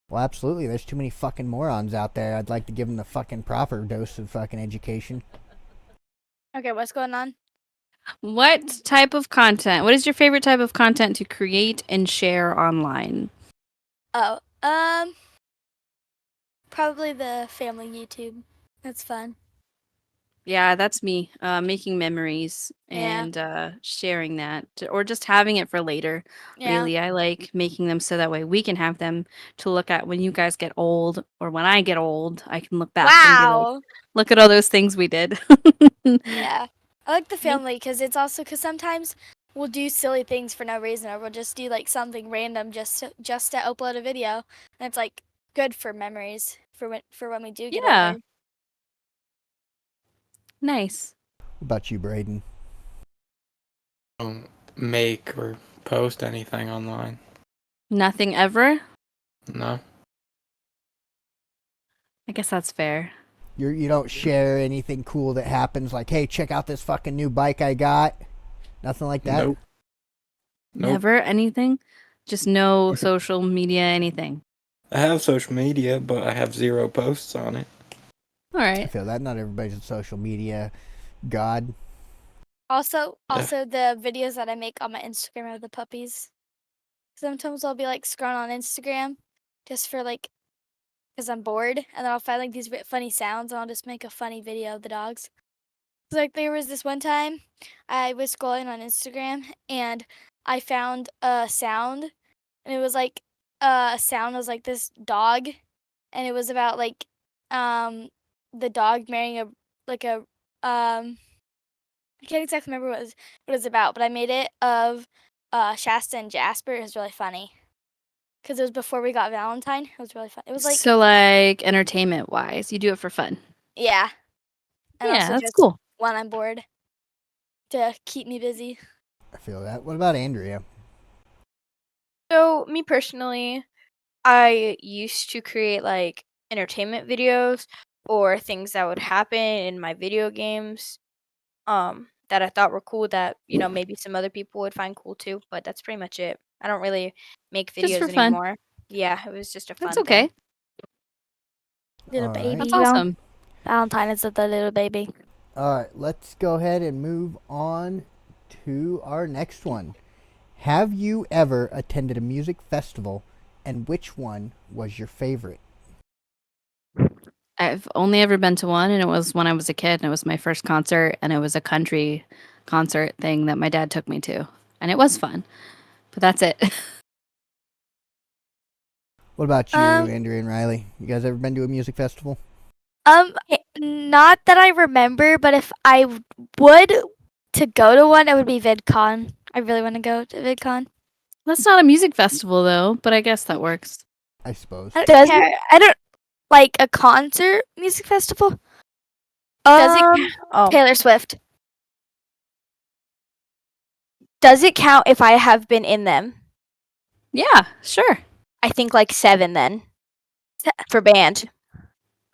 Well, absolutely. There's too many fucking morons out there. I'd like to give them the fucking proper dose of fucking education. Okay, what's going on? What type of content? What is your favorite type of content to create and share online? Oh, probably the family YouTube. That's fun. Yeah, that's me. Making memories Yeah. and sharing that, or just having it for later. Yeah. Really, I like making them so that way we can have them to look at when you guys get old, or when I get old, I can look back and be like, Wow. look at all those things we did. Yeah. I like the family because it's also because sometimes we'll do silly things for no reason, or we'll just do like something random just to upload a video, and it's like good for memories for when we do get Yeah. older. Nice. What about you, Braden? I don't make or post anything online. Nothing ever. No. I guess that's fair. You don't share anything cool that happens, like, hey, check out this fucking new bike I got. Nothing like that. Nope. Nope. Never anything. Just no social media, anything. I have social media, but I have 0 posts on it. All I right. feel that not everybody's a social media god. Also, the videos that I make on my Instagram of the puppies. Sometimes I'll be like scrolling on Instagram just for like, because I'm bored, and then I'll find like these funny sounds, and I'll just make a funny video of the dogs. So, like there was this one time I was scrolling on Instagram and I found a sound, and it was like a sound was like this dog, and it was about like the dog marrying I can't exactly remember what it was about, but I made it of Shasta and Jasper. It was really funny because it was before we got Valentine. It was really fun. It was like So, like, entertainment wise, you do it for fun. yeah, and Yeah, also that's just cool. when I'm bored to keep me busy. I feel that. What about Andrea? So, me personally, I used to create like entertainment videos or things that would happen in my video games that I thought were cool that, maybe some other people would find cool too, but that's pretty much it. I don't really make Just videos for fun. anymore. Yeah, it was just a fun That's okay. thing. Little All right. baby. That's you know? awesome. Valentine is the little baby. All right, let's go ahead and move on to our next one. Have you ever attended a music festival, and which one was your favorite? I've only ever been to one, and it was when I was a kid, and it was my first concert, and it was a country concert thing that my dad took me to, and it was fun. But that's it. What about you, Um, Andrea and Riley? You guys ever been to a music festival? Not that I remember, but if I would to go to one, it would be VidCon. I really want to go to VidCon. That's not a music festival though, but I guess that works. I suppose. I don't Does it- care. I don't like a concert music festival. Does it? Oh, Taylor Swift. does it count if I have been in them? Yeah, sure. I think like 7 then for band.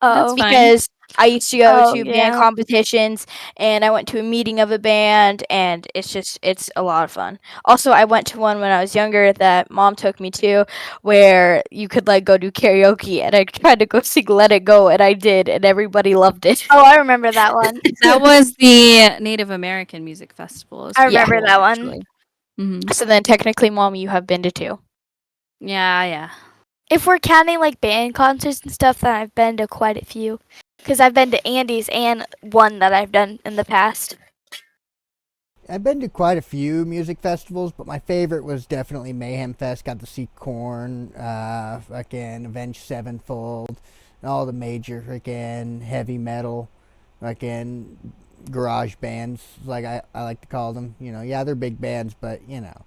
That's Oh, fine. Because I used to go Oh, to band yeah. competitions and I went to a meeting of a band and it's a lot of fun. Also, I went to one when I was younger that mom took me to where you could like go do karaoke and I tried to go sing Let It Go and I did and everybody loved it. Oh, I remember that one. That was the Native American Music Festival. It was I pretty remember cool, that one. actually. Mhm. So then technically, mom, you have been to 2. Yeah. If we're counting like band concerts and stuff, then I've been to quite a few. Because I've been to Andy's and one that I've done in the past. I've been to quite a few music festivals, but my favorite was definitely Mayhem Fest. Got to see Korn, fucking Avenged Sevenfold, and all the major freaking heavy metal, fucking garage bands, like I like to call them. You know, yeah, they're big bands, but you know,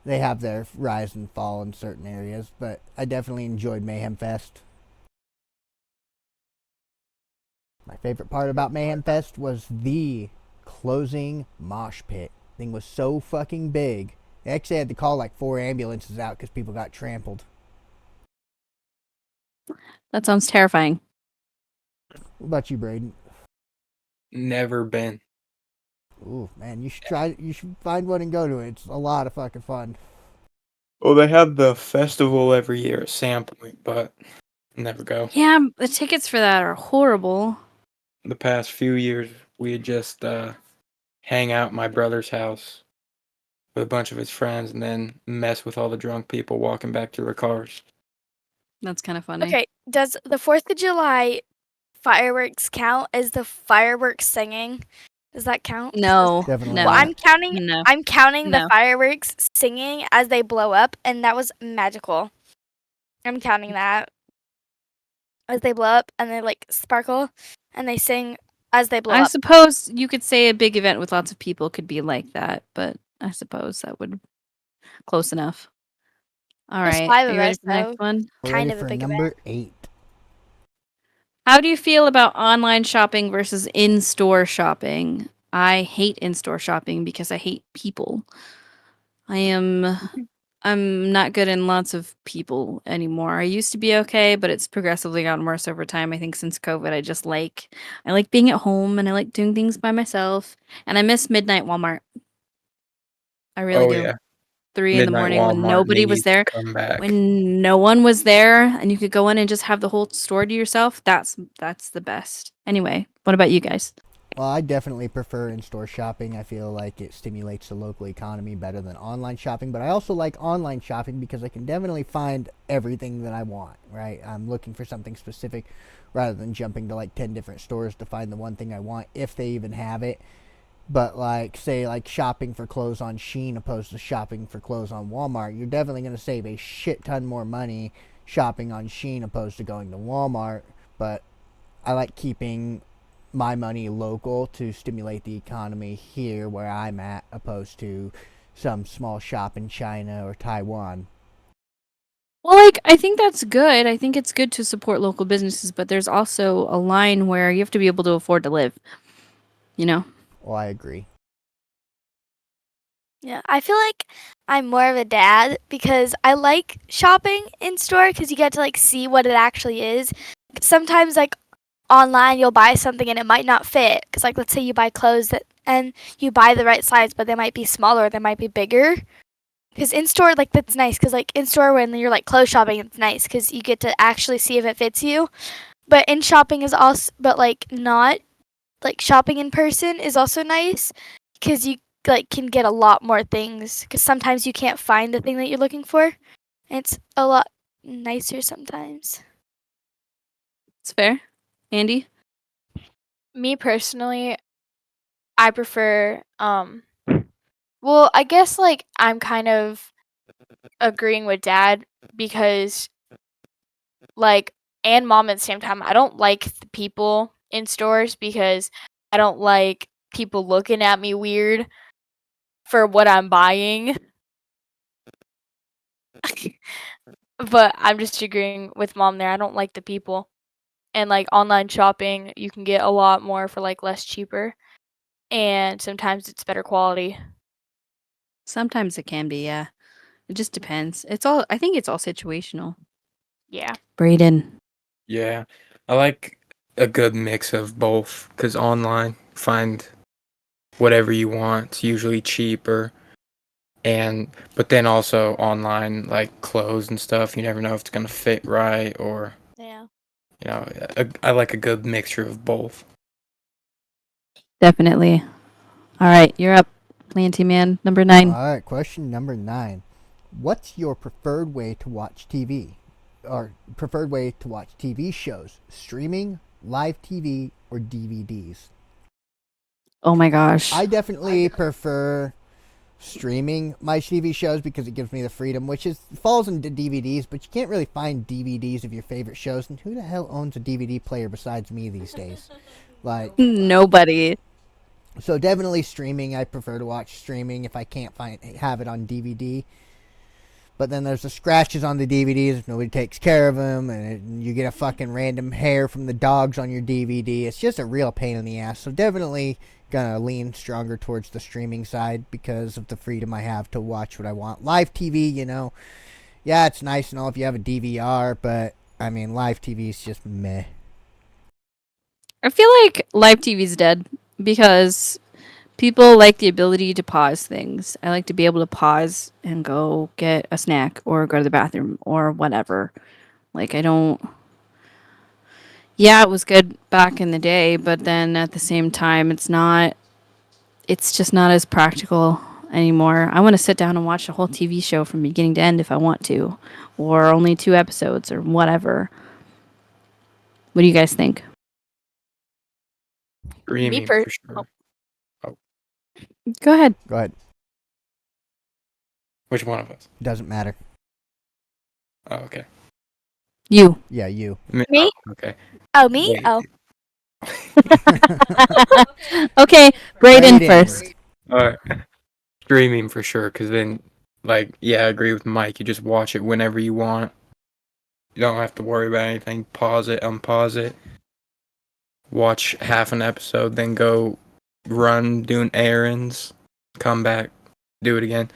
they have their rise and fall in certain areas. But I definitely enjoyed Mayhem Fest. My favorite part about Mayhem Fest was the closing mosh pit. Thing was so fucking big. They actually had to call like 4 ambulances out because people got trampled. That sounds terrifying. What about you, Braden? Never been. Ooh, man, you should try. You should find one and go to it. It's a lot of fucking fun. Well, they have the festival every year at Sandpoint, but never go. Yeah, the tickets for that are horrible. The past few years, we had just hang out at my brother's house with a bunch of his friends and then mess with all the drunk people walking back to their cars. That's kind of funny. Okay, does the 4th of July fireworks count as the fireworks singing? Does that count? No. Definitely No. Well, I'm counting. No. I'm counting No. the fireworks singing as they blow up, and that was magical. I'm counting that as they blow up and they like sparkle, and they sing as they blow I up. suppose you could say a big event with lots of people could be like that, but I suppose that would close enough. All There's right. 5 Are of you ready us, for the next though. one? We're Kind ready of a for big number 8. How do you feel about online shopping versus in-store shopping? I hate in-store shopping because I hate people. I'm not good in lots of people anymore. I used to be okay, but it's progressively gotten worse over time. I think since COVID, I like being at home and I like doing things by myself. And I miss midnight Walmart. I really do. Yeah. 3 in the Midnight morning when Walmart nobody was needs to there. come back. When no one was there and you could go in and just have the whole store to yourself, that's the best. Anyway, what about you guys? Well, I definitely prefer in-store shopping. I feel like it stimulates the local economy better than online shopping, but I also like online shopping because I can definitely find everything that I want, right? I'm looking for something specific rather than jumping to like 10 different stores to find the one thing I want, if they even have it. But like, say, like shopping for clothes on Shein opposed to shopping for clothes on Walmart, you're definitely going to save a shit ton more money shopping on Shein opposed to going to Walmart. But I like keeping my money local to stimulate the economy here where I'm at, opposed to some small shop in China or Taiwan. Well, like, I think that's good. I think it's good to support local businesses, but there's also a line where you have to be able to afford to live. You know? Well, I agree. Yeah, I feel like I'm more of a dad because I like shopping in store because you get to like see what it actually is. Sometimes like online you'll buy something and it might not fit because like let's say you buy clothes that and you buy the right size but they might be smaller, they might be bigger. Because in store like that's nice because like in store when you're like clothes shopping it's nice because you get to actually see if it fits you. But in shopping is also not like shopping in person is also nice because you like can get a lot more things because sometimes you can't find the thing that you're looking for. And it's a lot nicer sometimes. It's fair. Andy? Me personally, I prefer well, I guess like I'm kind of agreeing with dad because like, and mom at the same time. I don't like the people in stores because I don't like people looking at me weird for what I'm buying. But I'm just agreeing with mom there. I don't like the people. And like online shopping, you can get a lot more for like less cheaper. And sometimes it's better quality. Sometimes it can be, yeah. It just depends. I think it's all situational. Yeah. Brayden. Yeah, I like a good mix of both because online, find whatever you want. It's usually cheaper. But then also online, like clothes and stuff, you never know if it's gonna fit right or, Yeah. I like a good mixture of both. Definitely. All right, you're up, Planty Man, number 9. All right, question number 9. What's your preferred way to watch TV? Or preferred way to watch TV shows? Streaming, live TV, or DVDs? Oh my gosh. I definitely prefer streaming my TV shows because it gives me the freedom, which falls into DVDs, but you can't really find DVDs of your favorite shows. And who the hell owns a DVD player besides me these days? Like, Nobody. so definitely streaming. I prefer to watch streaming if I can't have it on DVD. But then there's the scratches on the DVDs if nobody takes care of them, and you get a fucking random hair from the dogs on your DVD. It's just a real pain in the ass. So definitely gonna lean stronger towards the streaming side because of the freedom I have to watch what I want. Live TV, yeah, it's nice and all if you have a DVR, but I mean, live TV is just meh. I feel like live TV's dead because people like the ability to pause things. I like to be able to pause and go get a snack or go to the bathroom or whatever. Like, I don't. Yeah, it was good back in the day, but then at the same time, it's just not as practical anymore. I want to sit down and watch a whole TV show from beginning to end if I want to, or only 2 episodes or whatever. What do you guys think? Streaming per- for sure. Go ahead. Go ahead. Which one of us? Doesn't matter. Oh, okay. You. Yeah, you. Me? Oh, okay. Oh, me? Wait. Oh. Okay, Brayden Brayden. first. All right. Streaming for sure, because then, like, yeah, I agree with Mike. You just watch it whenever you want. You don't have to worry about anything. Pause it, unpause it. Watch half an episode, then go run doing errands, come back, do it again.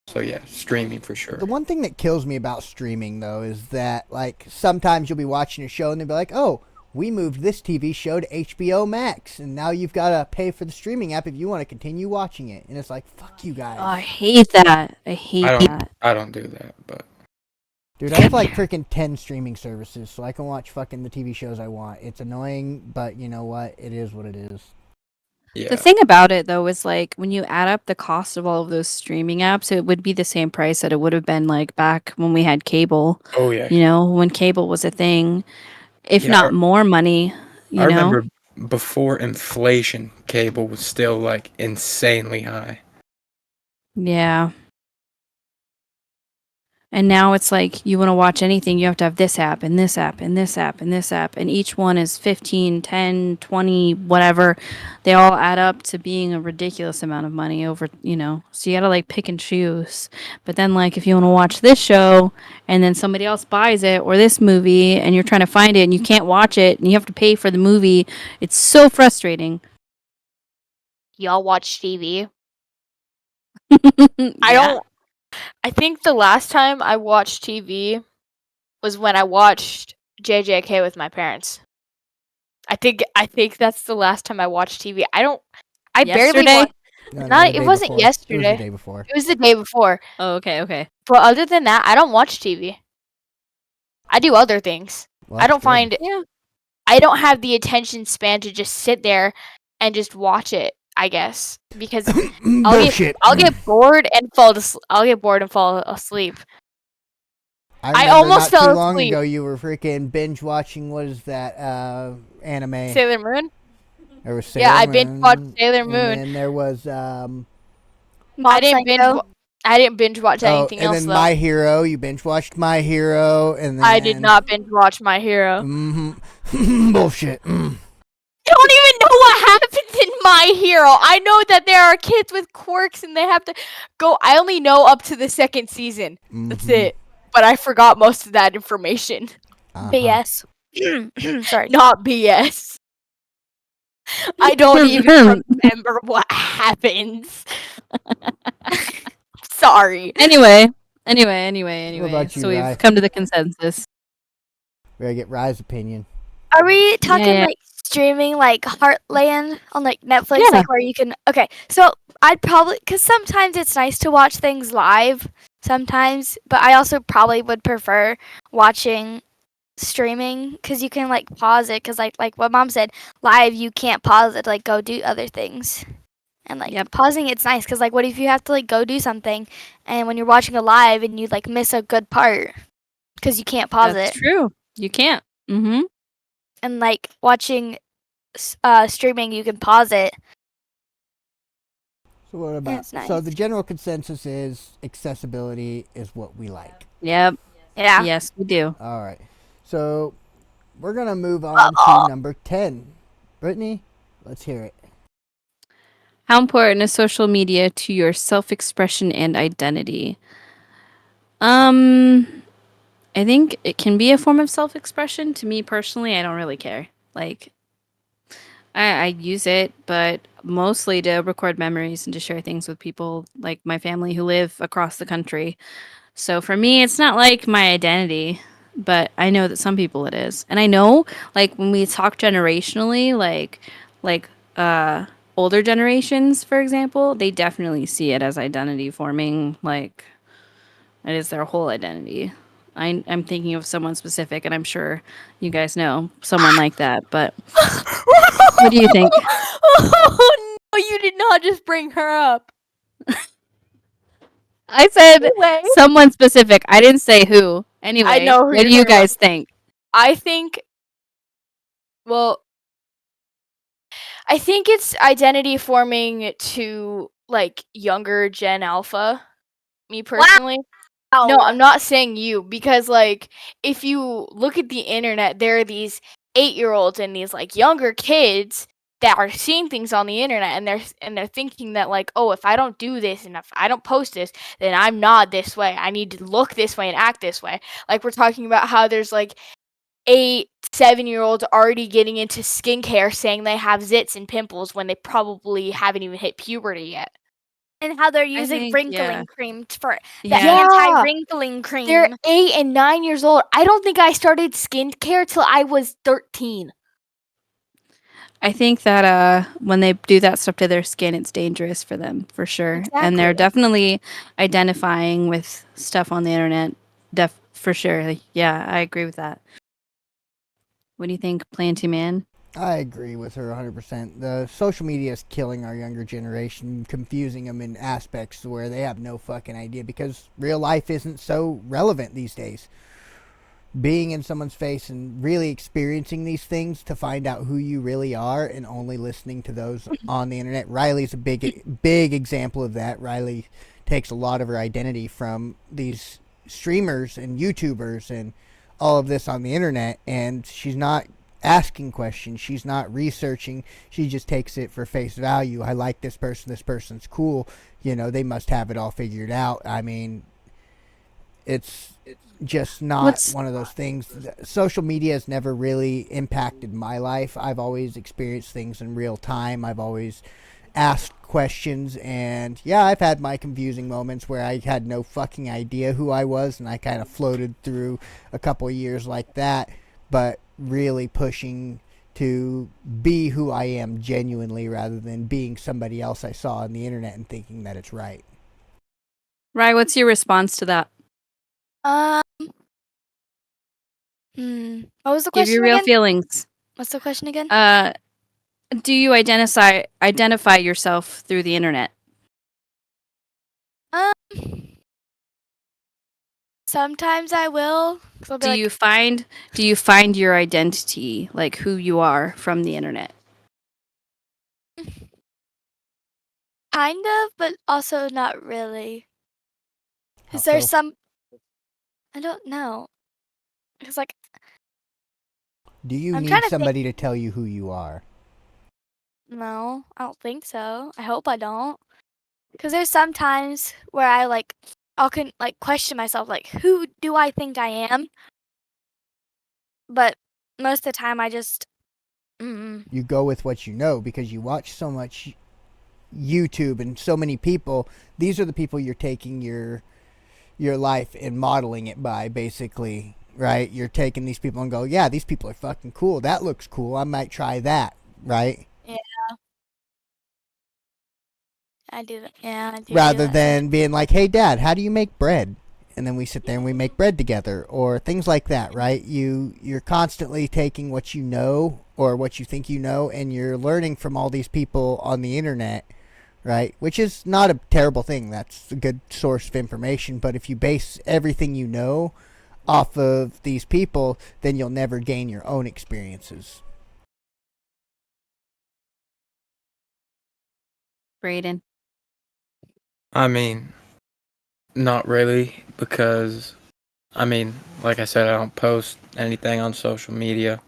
So yeah, streaming for sure. The one thing that kills me about streaming, though, is that, like, sometimes you'll be watching a show and they'll be like, oh, we moved this TV show to HBO Max, and now you've got to pay for the streaming app if you want to continue watching it. And it's like, fuck you guys. Oh, I hate that. I hate that. I don't do that, but Dude, I have like freaking 10 streaming services, so I can watch fucking the TV shows I want. It's annoying, but you know what? It is what it is. yeah. The thing about it, though, is like when you add up the cost of all of those streaming apps, it would be the same price that it would have been like back when we had cable, Oh yeah. when cable was a thing, if Yeah, not more money, I remember before inflation, cable was still like insanely high. Yeah. And now it's like you want to watch anything, you have to have this app and this app and this app and this app. And each one is 15, 10, 20, whatever. They all add up to being a ridiculous amount of money over, So you got to like pick and choose. But then, like, if you want to watch this show and then somebody else buys it or this movie and you're trying to find it and you can't watch it and you have to pay for the movie, it's so frustrating. Y'all watch TV? Yeah. I think the last time I watched TV was when I watched JJK with my parents. I think that's the last time I watched TV. I barely Yesterday? watched. No, Not- the it day wasn't before. It was yesterday. the day before. It was the day before. Oh, okay. But other than that, I don't watch TV. I do other things. Well, I that's don't good. find I don't have the attention span to just sit there and just watch it, I guess. Because Bullshit. I'll get bored and fall asleep. I remember almost not fell too long asleep. ago you were freaking binge watching, what is that, anime? Sailor Moon? There was Yeah, I Sailor binge watched Moon, Sailor and Moon. then there was, I didn't binge. I didn't binge watch Oh, anything and else then though. My Hero. You binge watched My Hero, and then I did not binge watch My Hero. Bullshit. Mm. I don't even know what happens in My Hero. I know that there are kids with quirks and they have to go. I only know up to the second season. That's Mhm. it. But I forgot most of that information. Uh-huh. BS. Sorry. Not BS. I don't even remember what happens. Sorry. Anyway. What about you, So we've Rye? come to the consensus. We gotta get Rye's opinion. Are we talking Yeah. like streaming like Heartland on like Netflix, Yeah. like where you can? Okay, so I'd probably, because sometimes it's nice to watch things live, sometimes, but I also probably would prefer watching streaming because you can like pause it, because like what Mom said, live you can't pause it to like go do other things. And like Yep. pausing it's nice because like what if you have to like go do something and when you're watching a live and you like miss a good part because you can't pause That's it. true. You can't. Mm-hmm. And like watching streaming you can pause it. So what about? It's nice. So the general consensus is accessibility is what we like. Yep. Yeah. Yes, we do. All right. So we're gonna move on to number 10. Brittany, let's hear it. How important is social media to your self-expression and identity? I think it can be a form of self-expression. To me personally, I don't really care. Like, I use it, but mostly to record memories and to share things with people like my family who live across the country. So for me, it's not like my identity, but I know that some people it is. And I know, like, when we talk generationally, like older generations, for example, they definitely see it as identity forming. Like, it is their whole identity. I'm thinking of someone specific, and I'm sure you guys know someone like that. But what do you think? Oh no, you did not just bring her up. I said Anyway. someone specific. I didn't say who. Anyway, know who what you're do you talking about. guys think? I think it's identity forming to like younger Gen Alpha. Me personally. No, I'm not saying you because like if you look at the internet, there are these 8-year-olds and these like younger kids that are seeing things on the internet and they're thinking that like, oh, if I don't do this and if I don't post this, then I'm not this way. I need to look this way and act this way. Like we're talking about how there's like 7-year-olds already getting into skincare saying they have zits and pimples when they probably haven't even hit puberty yet. And how they're using think, wrinkling yeah. cream for the Yeah. anti-wrinkling cream. They're 8 and 9 years old. I don't think I started skincare till I was 13. I think that when they do that stuff to their skin, it's dangerous for them, for sure. And they're Exactly. definitely identifying with stuff on the internet. For sure. Like, yeah, I agree with that. What do you think, Planty Man? I agree with her 100%. The social media is killing our younger generation, confusing them in aspects where they have no fucking idea because real life isn't so relevant these days. Being in someone's face and really experiencing these things to find out who you really are and only listening to those on the internet. Riley's a big example of that. Riley takes a lot of her identity from these streamers and YouTubers and all of this on the internet, and she's not asking questions, she's not researching, she just takes it for face value. I like this person's cool, they must have it all figured out. I mean, it's just not one of those things. Social media has never really impacted my life. I've always experienced things in real time. I've always asked questions, and yeah, I've had my confusing moments where I had no fucking idea who I was, and I kind of floated through a couple of years like that, but really pushing to be who I am genuinely rather than being somebody else I saw on the internet and thinking that it's right. Rye, what's your response to that? What was the Give question your real again? feelings. What's the question again? Do you identify yourself through the internet? Sometimes I will. Do you find your identity, like who you are, from the internet? Kind of, but also not really. How Is there so? some? I don't know. It's like Do you I'm trying need to think. somebody to tell you who you are? No, I don't think so. I hope I don't. Because there's some times where I like, I'll like question myself, like, who do I think I am? But most of the time, I just, You go with what you know because you watch so much YouTube and so many people. These are the people you're taking your life and modeling it by, basically, right? You're taking these people and go, yeah, these people are fucking cool. That looks cool. I might try that, right? yeah, I do that. Yeah, I do Rather that sometimes. than being like, hey, Dad, how do you make bread? And then we sit there and we make bread together, or things like that, right? You're constantly taking what you know or what you think you know, and you're learning from all these people on the internet, right? Which is not a terrible thing. That's a good source of information. But if you base everything you know off of these people, then you'll never gain your own experiences. Brayden. I mean, not really, because I mean, like I said, I don't post anything on social media,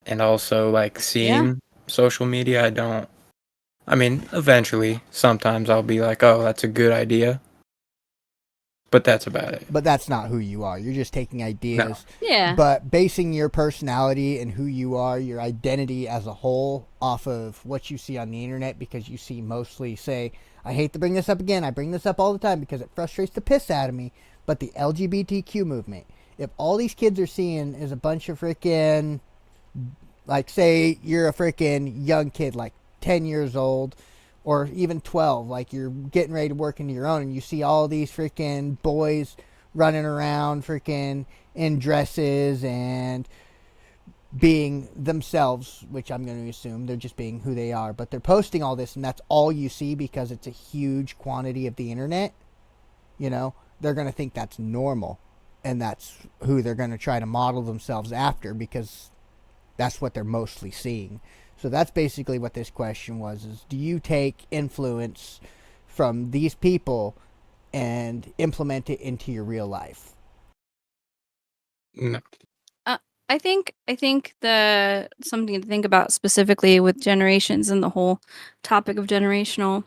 and also like seeing social media, I don't. I mean, eventually, sometimes I'll be like, oh, that's a good idea, but that's about it. But that's not who you are. You're just taking No. ideas. Yeah. But basing your personality and who you are, your identity as a whole, off of what you see on the internet, because you see mostly, say, I hate to bring this up again, I bring this up all the time because it frustrates the piss out of me, but the LGBTQ movement. If all these kids are seeing is a bunch of freaking, like, say you're a freaking young kid, like 10 years old, or even 12, like you're getting ready to work into your own, and you see all these freaking boys running around freaking in dresses and being themselves, which I'm going to assume they're just being who they are, but they're posting all this, and that's all you see because it's a huge quantity of the internet, you know, they're going to think that's normal, and that's who they're going to try to model themselves after because that's what they're mostly seeing. So that's basically what this question was, is do you take influence from these people and implement it into your real life? No. I think the something to think about specifically with generations and the whole topic of generational.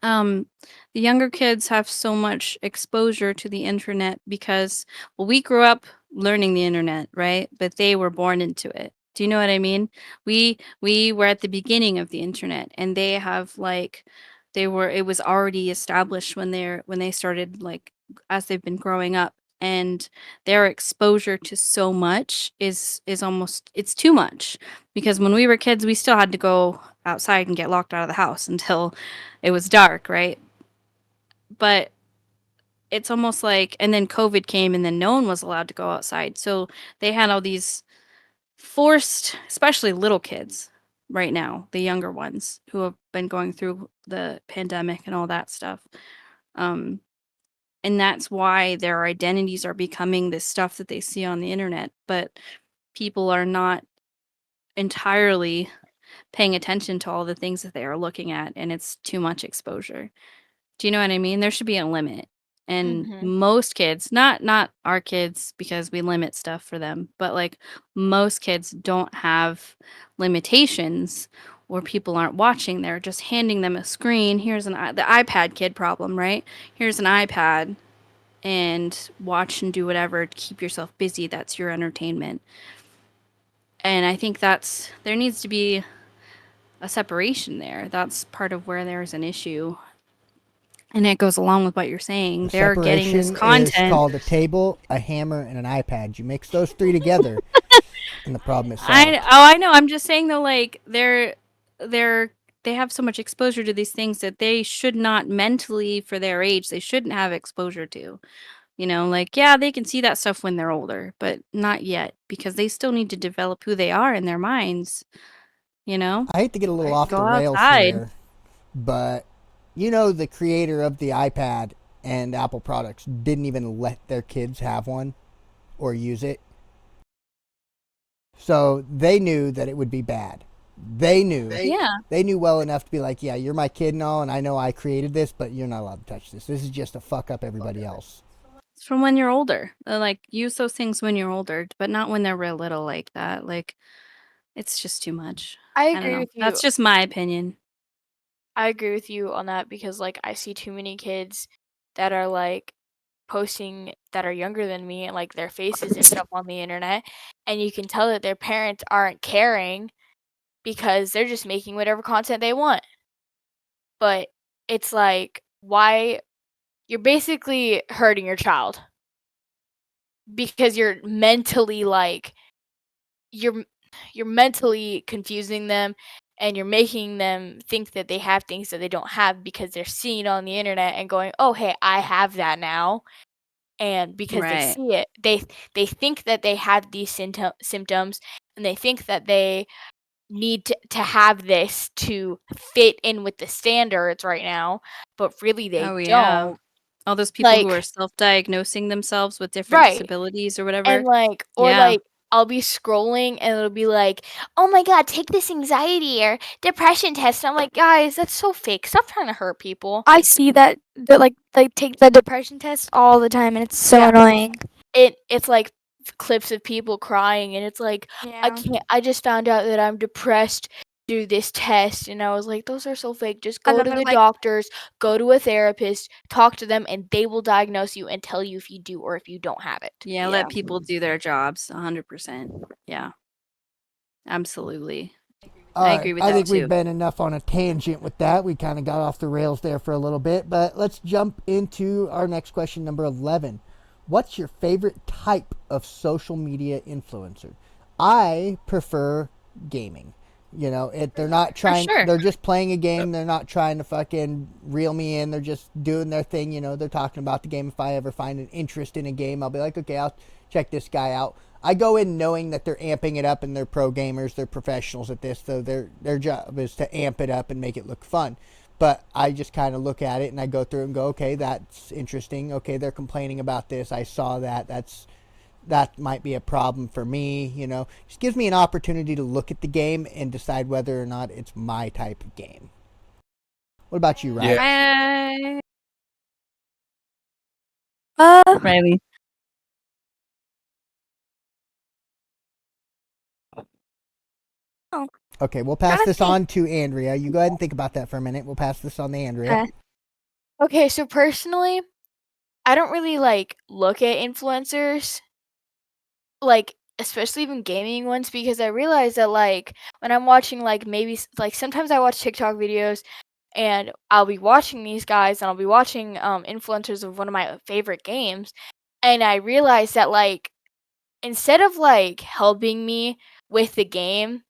The younger kids have so much exposure to the internet because, well, we grew up learning the internet, right? But they were born into it. Do you know what I mean? We were at the beginning of the internet, and they have like it was already established when they started, like, as they've been growing up, and their exposure to so much is almost, it's too much, because when we were kids we still had to go outside and get locked out of the house until it was dark, right? But it's almost like, and then COVID came and then no one was allowed to go outside. So they had all these forced, especially little kids right now, the younger ones who have been going through the pandemic and all that stuff. Um, and that's why their identities are becoming this stuff that they see on the internet. But people are not entirely paying attention to all the things that they are looking at, and it's too much exposure. Do you know what I mean? There should be a limit. And Mhm. most kids, not our kids because we limit stuff for them, but like most kids don't have limitations or people aren't watching. They're just handing them a screen. Here's the iPad kid problem, right? Here's an iPad and watch and do whatever to keep yourself busy. That's your entertainment. And I think there needs to be a separation there. That's part of where there's an issue. And it goes along with what you're saying. The They're getting this separation is content. called a table, a hammer, and an iPad. You mix those three together, and the problem is solved. I know. I'm just saying though, like they have so much exposure to these things that they should not, mentally, for their age, they shouldn't have exposure to. You know, like, yeah, they can see that stuff when they're older, but not yet, because they still need to develop who they are in their minds, you know? I hate to get a little off Go the rails outside. here, but you know the creator of the iPad and Apple products didn't even let their kids have one or use it. So they knew that it would be bad. They knew. Yeah. They knew well enough to be like, yeah, you're my kid and all, and I know I created this, but you're not allowed to touch this. This is just to fuck up everybody else. It's from when you're older. Like use those things when you're older, but not when they're real little like that. Like it's just too much. I I don't agree know. with you. That's just my opinion. I agree with you on that because like I see too many kids that are like posting that are younger than me and like their faces and stuff on the internet, and you can tell that their parents aren't caring because they're just making whatever content they want. But it's like, why? You're basically hurting your child because you're mentally like you're you're mentally confusing them, and you're making them think that they have things that they don't have because they're seeing it on the internet and going, "Oh, hey, I have that now." And because they Right. see it, they think that they have these symptoms, and they think that they need to have this to fit in with the standards right now, but really they Oh yeah. don't. All those people who are Like, self-diagnosing themselves with different right. disabilities or whatever. And like, or Yeah. like, I'll be scrolling and it'll be like, "Oh my god, take this anxiety or depression test." And I'm like, guys, that's so fake. Stop trying to hurt people. I see that like they take the depression test all the time, and it's so Yeah. annoying. It's like clips of people crying, and it's like, Yeah. I just found out that I'm depressed through this test. And I was like, those are so fake. Just And go then to they're the like, doctors, go to a therapist, talk to them, and they will diagnose you and tell you if you do or if you don't have it. Yeah, Yeah. let people do their jobs 100%. Yeah. Absolutely. I agree with I that think we've too. been enough on a tangent with that. We kind of got off the rails there for a little bit, but let's jump into our next question, number 11. What's your favorite type of social media influencer? I prefer gaming. You know, they're not trying, sure. they're just playing a game. They're not trying to fucking reel me in. They're just doing their thing. You know, they're talking about the game. If I ever find an interest in a game, I'll be like, okay, I'll check this guy out. I go in knowing that they're amping it up and they're pro gamers, they're professionals at this, so their job is to amp it up and make it look fun. But I just kind of look at it and I go through and go, okay, that's interesting. Okay, they're complaining about this. I saw that. That might be a problem for me. You know, just gives me an opportunity to look at the game and decide whether or not it's my type of game. What about you, Ryan? I... uh, Riley. Okay, we'll pass Trying to this think. on to Andrea. You go ahead and think about that for a minute. We'll pass this on to Andrea. Okay. Okay, so personally, I don't really like look at influencers, like especially even gaming ones, because I realize that like when I'm watching like maybe like sometimes I watch TikTok videos and I'll be watching these guys and I'll be watching influencers of one of my favorite games, and I realize that like instead of like helping me with the game,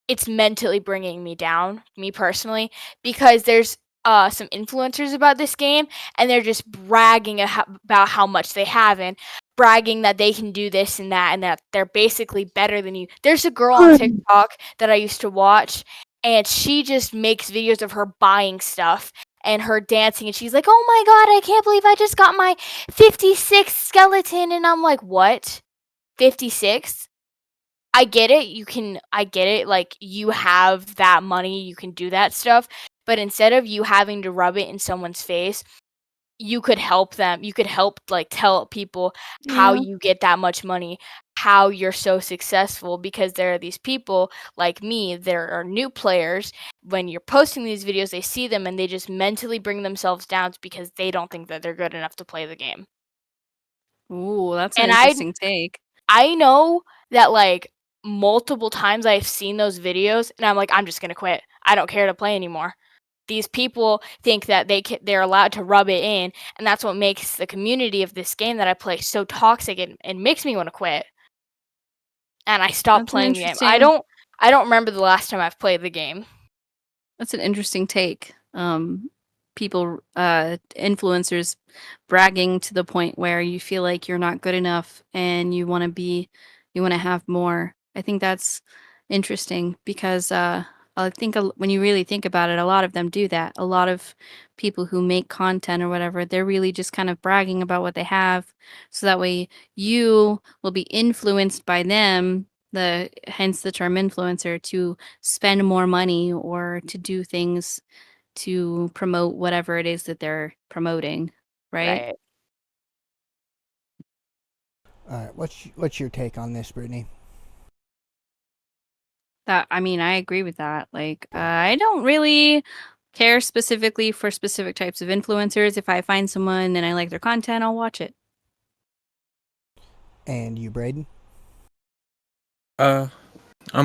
it's mentally bringing me down, me personally, because there's some influencers about this game, and they're just bragging about how much they have, and bragging that they can do this and that they're basically better than you. There's a girl on TikTok that I used to watch, and she just makes videos of her buying stuff and her dancing, and she's like, "Oh my god, I can't believe I just got my 56 skeleton." And I'm like, "What? 56?" I get it. I get it. Like, you have that money, you can do that stuff. But instead of you having to rub it in someone's face, you could help them. You could help, like, tell people how Yeah. you get that much money, how you're so successful. Because there are these people like me, there are new players. When you're posting these videos, they see them and they just mentally bring themselves down because they don't think that they're good enough to play the game. Ooh, that's an And interesting take. I know that like multiple times I've seen those videos and I'm like, I'm just gonna quit. I don't care to play anymore. These people think that they're allowed to rub it in, and that's what makes the community of this game that I play so toxic and makes me want to quit. And I stopped That's an playing the game. interesting I don't remember the last time I've played the game. That's an interesting take. People, influencers bragging to the point where you feel like you're not good enough and you want to have more. I think that's interesting because I think when you really think about it, a lot of them do that. A lot of people who make content or whatever, they're really just kind of bragging about what they have. So that way you will be influenced by them, hence the term influencer, to spend more money or to do things to promote whatever it is that they're promoting, right? Right. All right, what's your take on this, Brittany? I mean, I agree with that. Like, I don't really care specifically for specific types of influencers. If I find someone and I like their content, I'll watch it. And you, Braden? I'm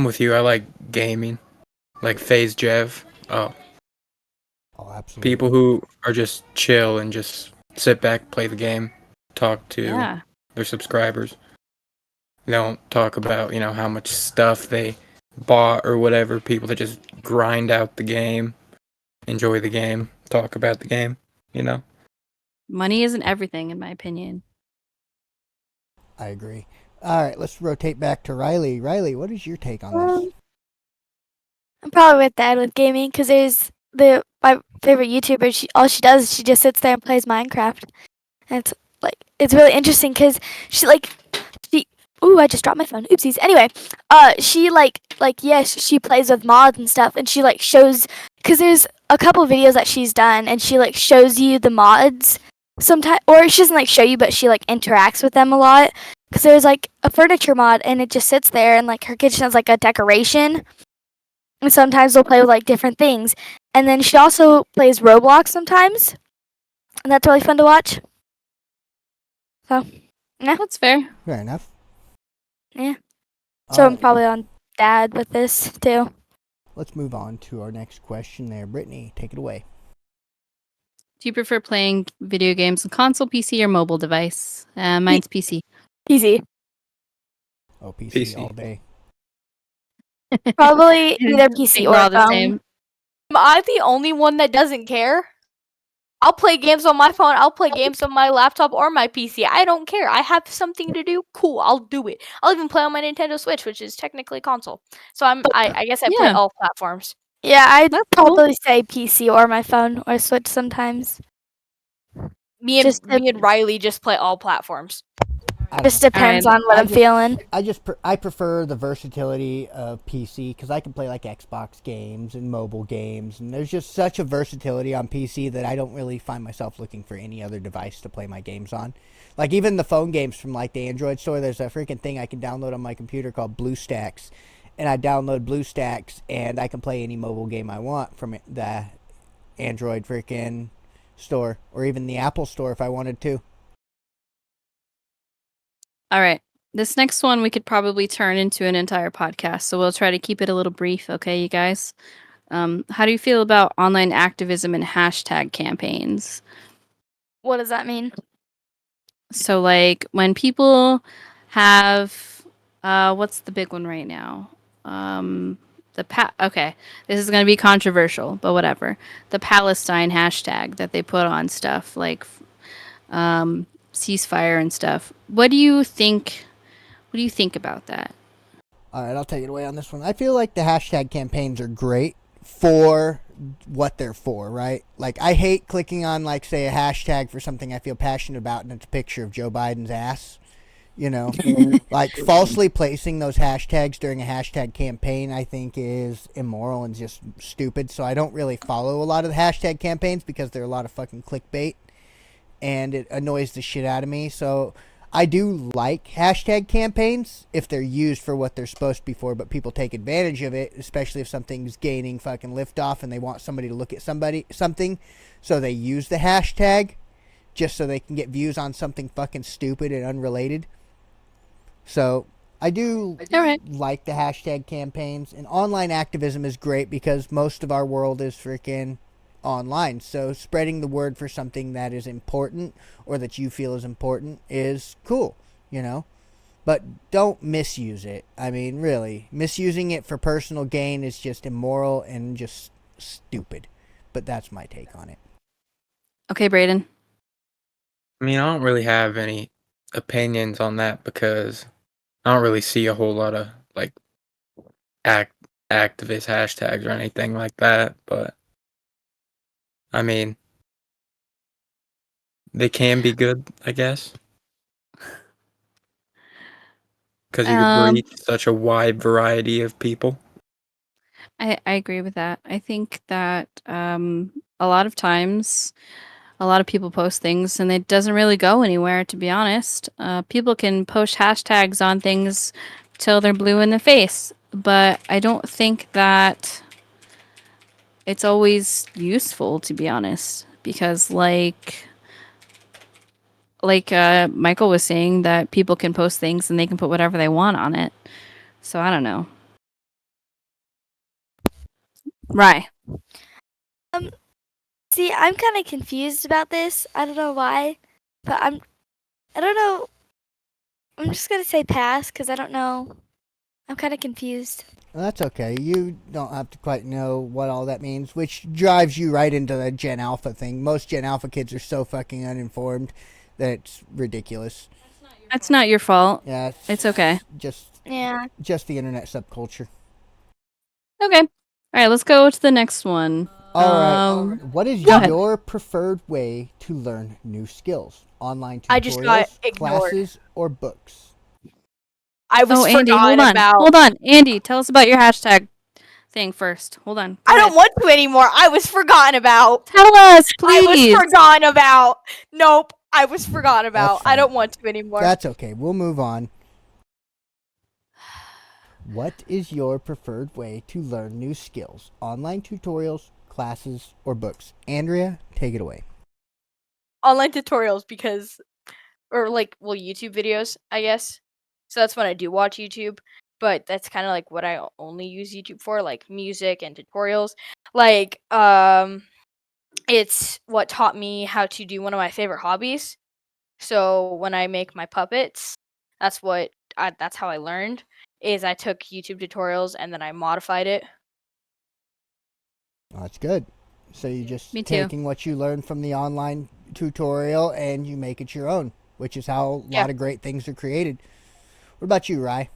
with you. I like gaming, like FaZe Jev. Oh, Oh, absolutely. people who are just chill and just sit back, play the game, talk to Yeah. their subscribers. They don't talk about, how much stuff they bought or whatever. People that just grind out the game, enjoy the game, talk about the game, Money isn't everything, in my opinion. I agree. All right, let's rotate back to Riley. Riley, what is your take on this? I'm probably with Dad with gaming because there's my favorite YouTuber. All she does is she just sits there and plays Minecraft, and it's really interesting because she. Ooh, I just dropped my phone. Oopsies. Anyway, she yes, she plays with mods and stuff, and she shows because there's a couple videos that she's done, and she shows you the mods sometimes, or she doesn't show you, but she interacts with them a lot. Because there's a furniture mod, and it just sits there, and her kitchen has a decoration. And sometimes they'll play with different things. And then she also plays Roblox sometimes. And that's really fun to watch. So, yeah. That's fair. Fair enough. Yeah. All So I'm right, probably on Dad with this too. let's move on to our next question there. Brittany, take it away. Do you prefer playing video games on console, PC, or mobile device? Mine's PC. Easy. Oh, PC, PC. all day. Probably either I PC think or we're all the phone. same. Am I the only one that doesn't care? I'll play games on my phone. I'll play games on my laptop or my PC. I don't care. I have something to do. Cool, I'll do it. I'll even play on my Nintendo Switch, which is technically console. So I guess I play Yeah. all platforms. Yeah, I'd That's cool. probably say PC or my phone or Switch sometimes. Me Just and Riley just play all platforms. I don't Just know. depends Alright. on what I I'm just- feeling. I prefer the versatility of PC because I can play Xbox games and mobile games, and there's just such a versatility on PC that I don't really find myself looking for any other device to play my games on. Like even the phone games from the Android store, there's a freaking thing I can download on my computer called BlueStacks, and I download BlueStacks and I can play any mobile game I want from the Android freaking store or even the Apple store if I wanted to. All right. This next one we could probably turn into an entire podcast, so we'll try to keep it a little brief, okay, you guys? How do you feel about online activism and hashtag campaigns? What does that mean? So, when people have, what's the big one right now? Okay, this is going to be controversial, but whatever. The Palestine hashtag that they put on stuff ceasefire and stuff. What do you think? What do you think about that? All right, I'll take it away on this one. I feel like the hashtag campaigns are great for what they're for, right? I hate clicking on, say, a hashtag for something I feel passionate about, and it's a picture of Joe Biden's ass. Falsely placing those hashtags during a hashtag campaign, I think, is immoral and just stupid. So I don't really follow a lot of the hashtag campaigns because they're a lot of fucking clickbait, and it annoys the shit out of me. So I do like hashtag campaigns if they're used for what they're supposed to be for, but people take advantage of it, especially if something's gaining fucking liftoff and they want somebody to look at something, so they use the hashtag just so they can get views on something fucking stupid and unrelated. So I do like the hashtag campaigns, and online activism is great because most of our world is freaking online. So spreading the word for something that is important or that you feel is important is cool, But don't misuse it. I mean, really, misusing it for personal gain is just immoral and just stupid. But that's my take on it. Okay, Braden. I mean, I don't really have any opinions on that because I don't really see a whole lot of activist hashtags or anything like that. But I mean, they can be good, I guess, because you can reach such a wide variety of people. I agree with that. I think that a lot of times, a lot of people post things and it doesn't really go anywhere, to be honest. People can post hashtags on things till they're blue in the face, but I don't think that it's always useful, to be honest, because Michael was saying that people can post things and they can put whatever they want on it. So I don't know. Right. See, I'm kind of confused about this. I don't know why, but I don't know. I'm just gonna say pass because I don't know. I'm kind of confused. Well, that's okay. You don't have to quite know what all that means, which drives you right into the Gen Alpha thing. Most Gen Alpha kids are so fucking uninformed that it's ridiculous. That's not your fault. Yeah, It's okay. Yeah. Just the internet subculture. Okay. All right, let's go to the next one. All right. What is go ahead. your preferred way to learn new skills? Online tutorials, I just got ignored. classes, or books? I was Andy, hold forgotten on. about. Hold on. Andy, tell us about your hashtag thing first. Hold on. Go I don't ahead. want to anymore. I was forgotten about. Tell us, I please. was forgotten about. Nope. I was forgotten about. I fine. don't want to anymore. That's okay. We'll move on. What is your preferred way to learn new skills? Online tutorials, classes, or books? Andrea, take it away. Online tutorials because, or YouTube videos, I guess. So that's when I do watch YouTube. But that's kind of like what I only use YouTube for, like music and tutorials. It's what taught me how to do one of my favorite hobbies. So when I make my puppets, that's how I learned. Is I took YouTube tutorials and then I modified it. Oh, that's good. So you just Me too. taking what you learned from the online tutorial and you make it your own, which is how a Yeah. lot of great things are created. What about you, Rye?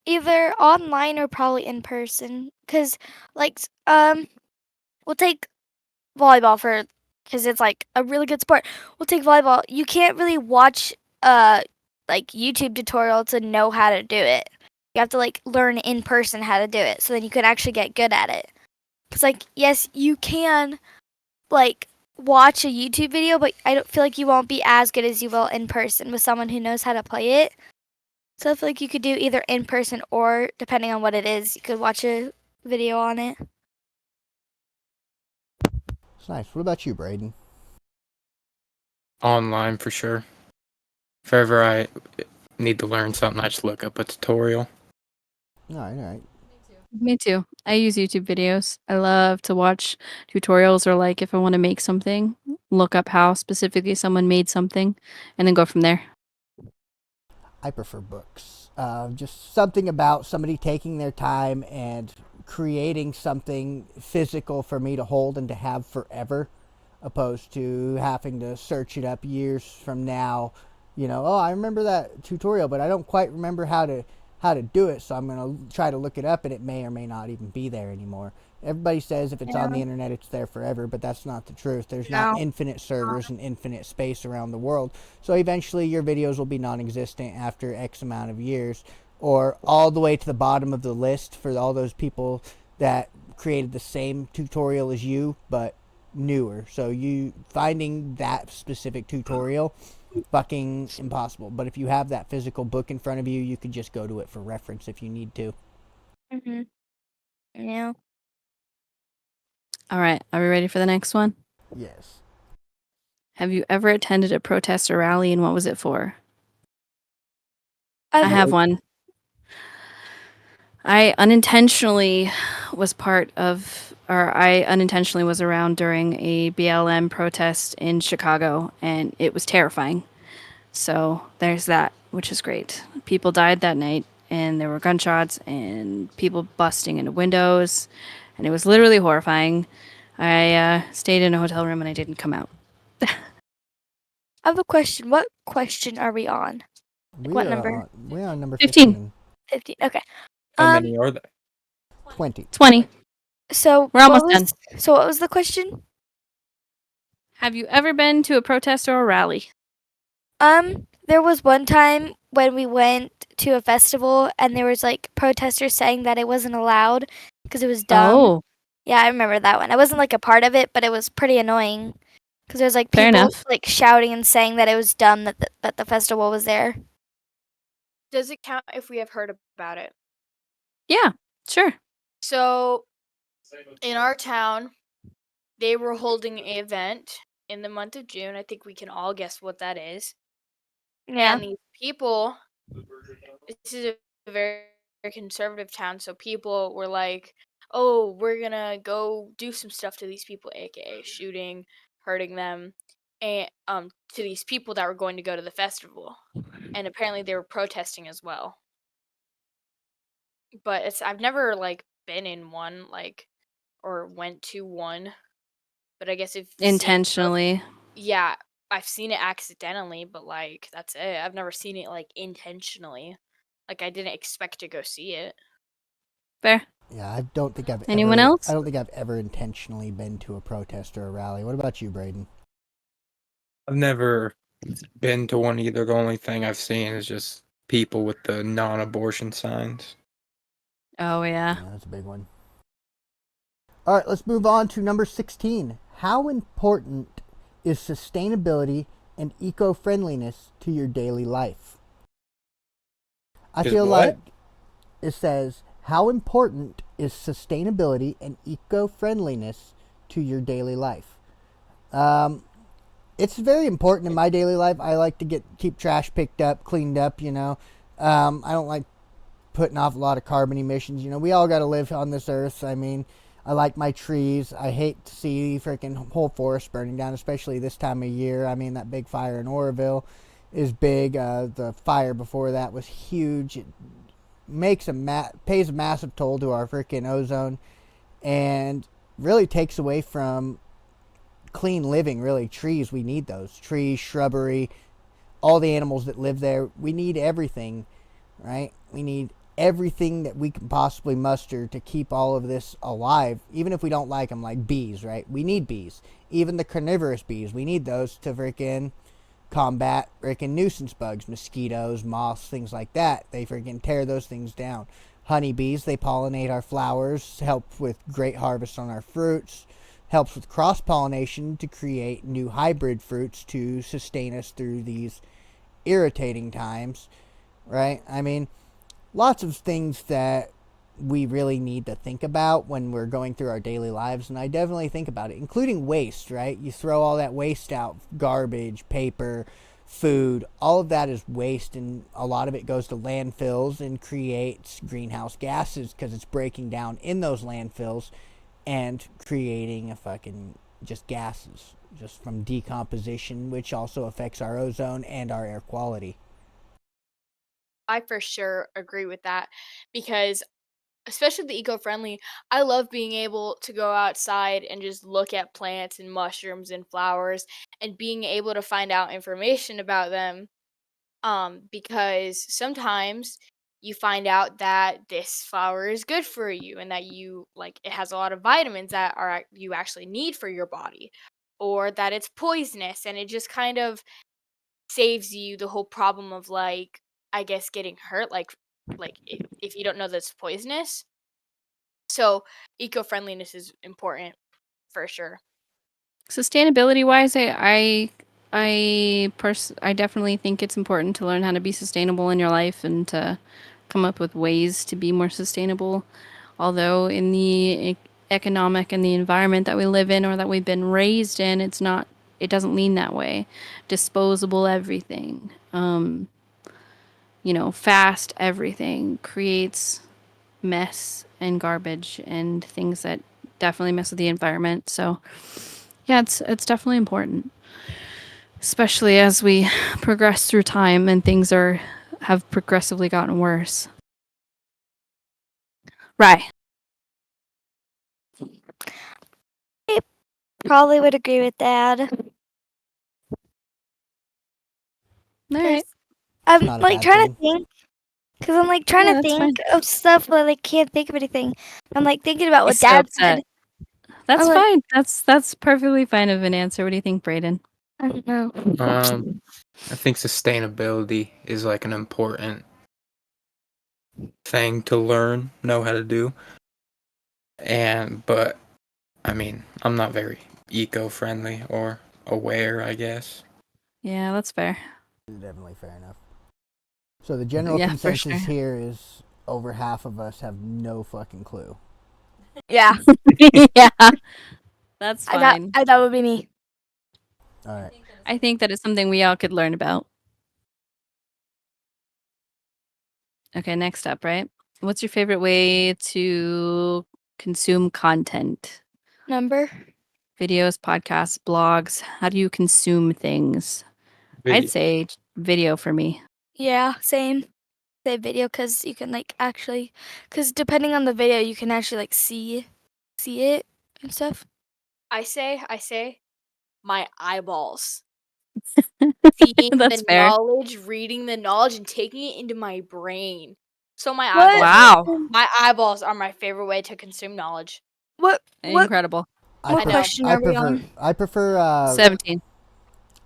Either online or probably in person. Cause we'll take volleyball because it's like a really good sport. We'll take volleyball. You can't really watch YouTube tutorial to know how to do it. You have to learn in person how to do it, so then you can actually get good at it. Cause yes, you can watch a YouTube video, but I don't feel like you won't be as good as you will in person with someone who knows how to play it. So I feel like you could do either in person or, depending on what it is, you could watch a video on it. It's nice. What about you, Braden? Online for sure. If ever I need to learn something, I just look up a tutorial. All right. Me too. I use YouTube videos. I love to watch tutorials or if I want to make something, look up how specifically someone made something and then go from there. I prefer books. Just something about somebody taking their time and creating something physical for me to hold and to have forever, opposed to having to search it up years from now. I remember that tutorial, but I don't quite remember how to do it, so I'm going to try to look it up, and it may or may not even be there anymore. Everybody says if it's on the internet, it's there forever, but that's not the truth. There's not infinite servers and infinite space around the world. So eventually your videos will be non-existent after X amount of years, or all the way to the bottom of the list for all those people that created the same tutorial as you, but newer. So you finding that specific tutorial, fucking impossible. But if you have that physical book in front of you, you can just go to it for reference if you need to. Mhm. Yeah. All right. Are we ready for the next one? Yes. Have you ever attended a protest or rally and what was it for? I I have one. I unintentionally was around during a BLM protest in Chicago, and it was terrifying. So there's that, which is great. People died that night, and there were gunshots and people busting into windows, and it was literally horrifying. I stayed in a hotel room and I didn't come out. I have a question. What question are we on? What number? We're on number 15. 15. Okay. How many are there? 20. 20. So We're almost done. So what was the question? Have you ever been to a protest or a rally? There was one time when we went to a festival and there was protesters saying that it wasn't allowed because it was dumb. Oh, Yeah, I remember that one. I wasn't like a part of it, but it was pretty annoying because there's like Fair people enough. like shouting and saying that it was dumb that the festival was there. Does it count if we have heard about it? Yeah, sure. So, in our town, they were holding an event in the month of June. I think we can all guess what that is. Yeah. And these people, this is a very conservative town, so people were like, "Oh, we're gonna go do some stuff to these people," aka shooting, hurting them, and to these people that were going to go to the festival. And apparently they were protesting as well. But I've never like been in one like or went to one. But I guess if seeing stuff, Intentionally. yeah, I've seen it accidentally, but like that's it. I've never seen it like intentionally. Like I didn't expect to go see it. Fair. Yeah, I don't think I've Anyone ever. else? I don't think I've ever intentionally been to a protest or a rally. What about you, Braden? I've never been to one either. The only thing I've seen is just people with the non-abortion signs. Oh, yeah. Yeah, that's a big one. All right, let's move on to number 16. How important is sustainability and eco-friendliness to your daily life? I Is feel what? like it says, how important is sustainability and eco-friendliness to your daily life? It's very important in my daily life. I like to keep trash picked up, cleaned up, you know. I don't like putting off a lot of carbon emissions. You know, we all got to live on this earth. I mean, I like my trees. I hate to see freaking whole forests burning down, especially this time of year. I mean, that big fire in Oroville is big. The fire before that was huge. It pays a massive toll to our freaking ozone, and really takes away from clean living. Really, trees, we need those trees, shrubbery, all the animals that live there. We need everything, right? We need everything that we can possibly muster to keep all of this alive, even if we don't like them, like bees, right? We need bees. Even the carnivorous bees, we need those to freaking combat freaking nuisance bugs, mosquitoes, moths, things like that. They freaking tear those things down. Honeybees, they pollinate our flowers, help with great harvests on our fruits, helps with cross-pollination to create new hybrid fruits to sustain us through these irritating times, right? I mean, lots of things that we really need to think about when we're going through our daily lives, and I definitely think about it, including waste, right? You throw all that waste out, garbage, paper, food, all of that is waste, and a lot of it goes to landfills and creates greenhouse gases because it's breaking down in those landfills and creating a fucking just gases just from decomposition, which also affects our ozone and our air quality. I for sure agree with that because especially the eco-friendly, I love being able to go outside and just look at plants and mushrooms and flowers and being able to find out information about them. Because sometimes you find out that this flower is good for you and that you like it has a lot of vitamins that you actually need for your body, or that it's poisonous and it just kind of saves you the whole problem of like I guess getting hurt like if you don't know that it's poisonous. So eco-friendliness is important for sure. Sustainability wise, I definitely think it's important to learn how to be sustainable in your life and to come up with ways to be more sustainable. Although in the economic and the environment that we live in or that we've been raised in, it doesn't lean that way. Disposable everything. Fast everything creates mess and garbage and things that definitely mess with the environment. So yeah, it's definitely important, especially as we progress through time and things have progressively gotten worse. Right. Probably would agree with Dad. All right. I'm Not a like bad trying thing. to think. Because I'm like trying Yeah, to that's fine. think of stuff, but I can't think of anything. I'm like thinking about what He's so Dad upset. said. That's I'm like, fine. That's perfectly fine of an answer. What do you think, Brayden? I don't know. I think sustainability is like an important thing to learn, know how to do. But I mean, I'm not very eco-friendly or aware, I guess. Yeah, that's fair. Definitely fair enough. So the general Yeah, for consensus sure. here is over half of us have no fucking clue. Yeah, Yeah, that's fine. that would be me. All right. I think that it's something we all could learn about. Okay, next up, right? What's your favorite way to consume content? Number. Videos, podcasts, blogs. How do you consume things? I'd Video. say video for me. Yeah, same. Say video because you can like actually, because depending on the video, you can actually like see it and stuff. I say, my eyeballs. Seeing That's the fair. knowledge, reading the knowledge, and taking it into my brain. So my What? eyeballs. Wow. My eyeballs are my favorite way to consume knowledge. What Incredible. What know. question are we on? I prefer 17.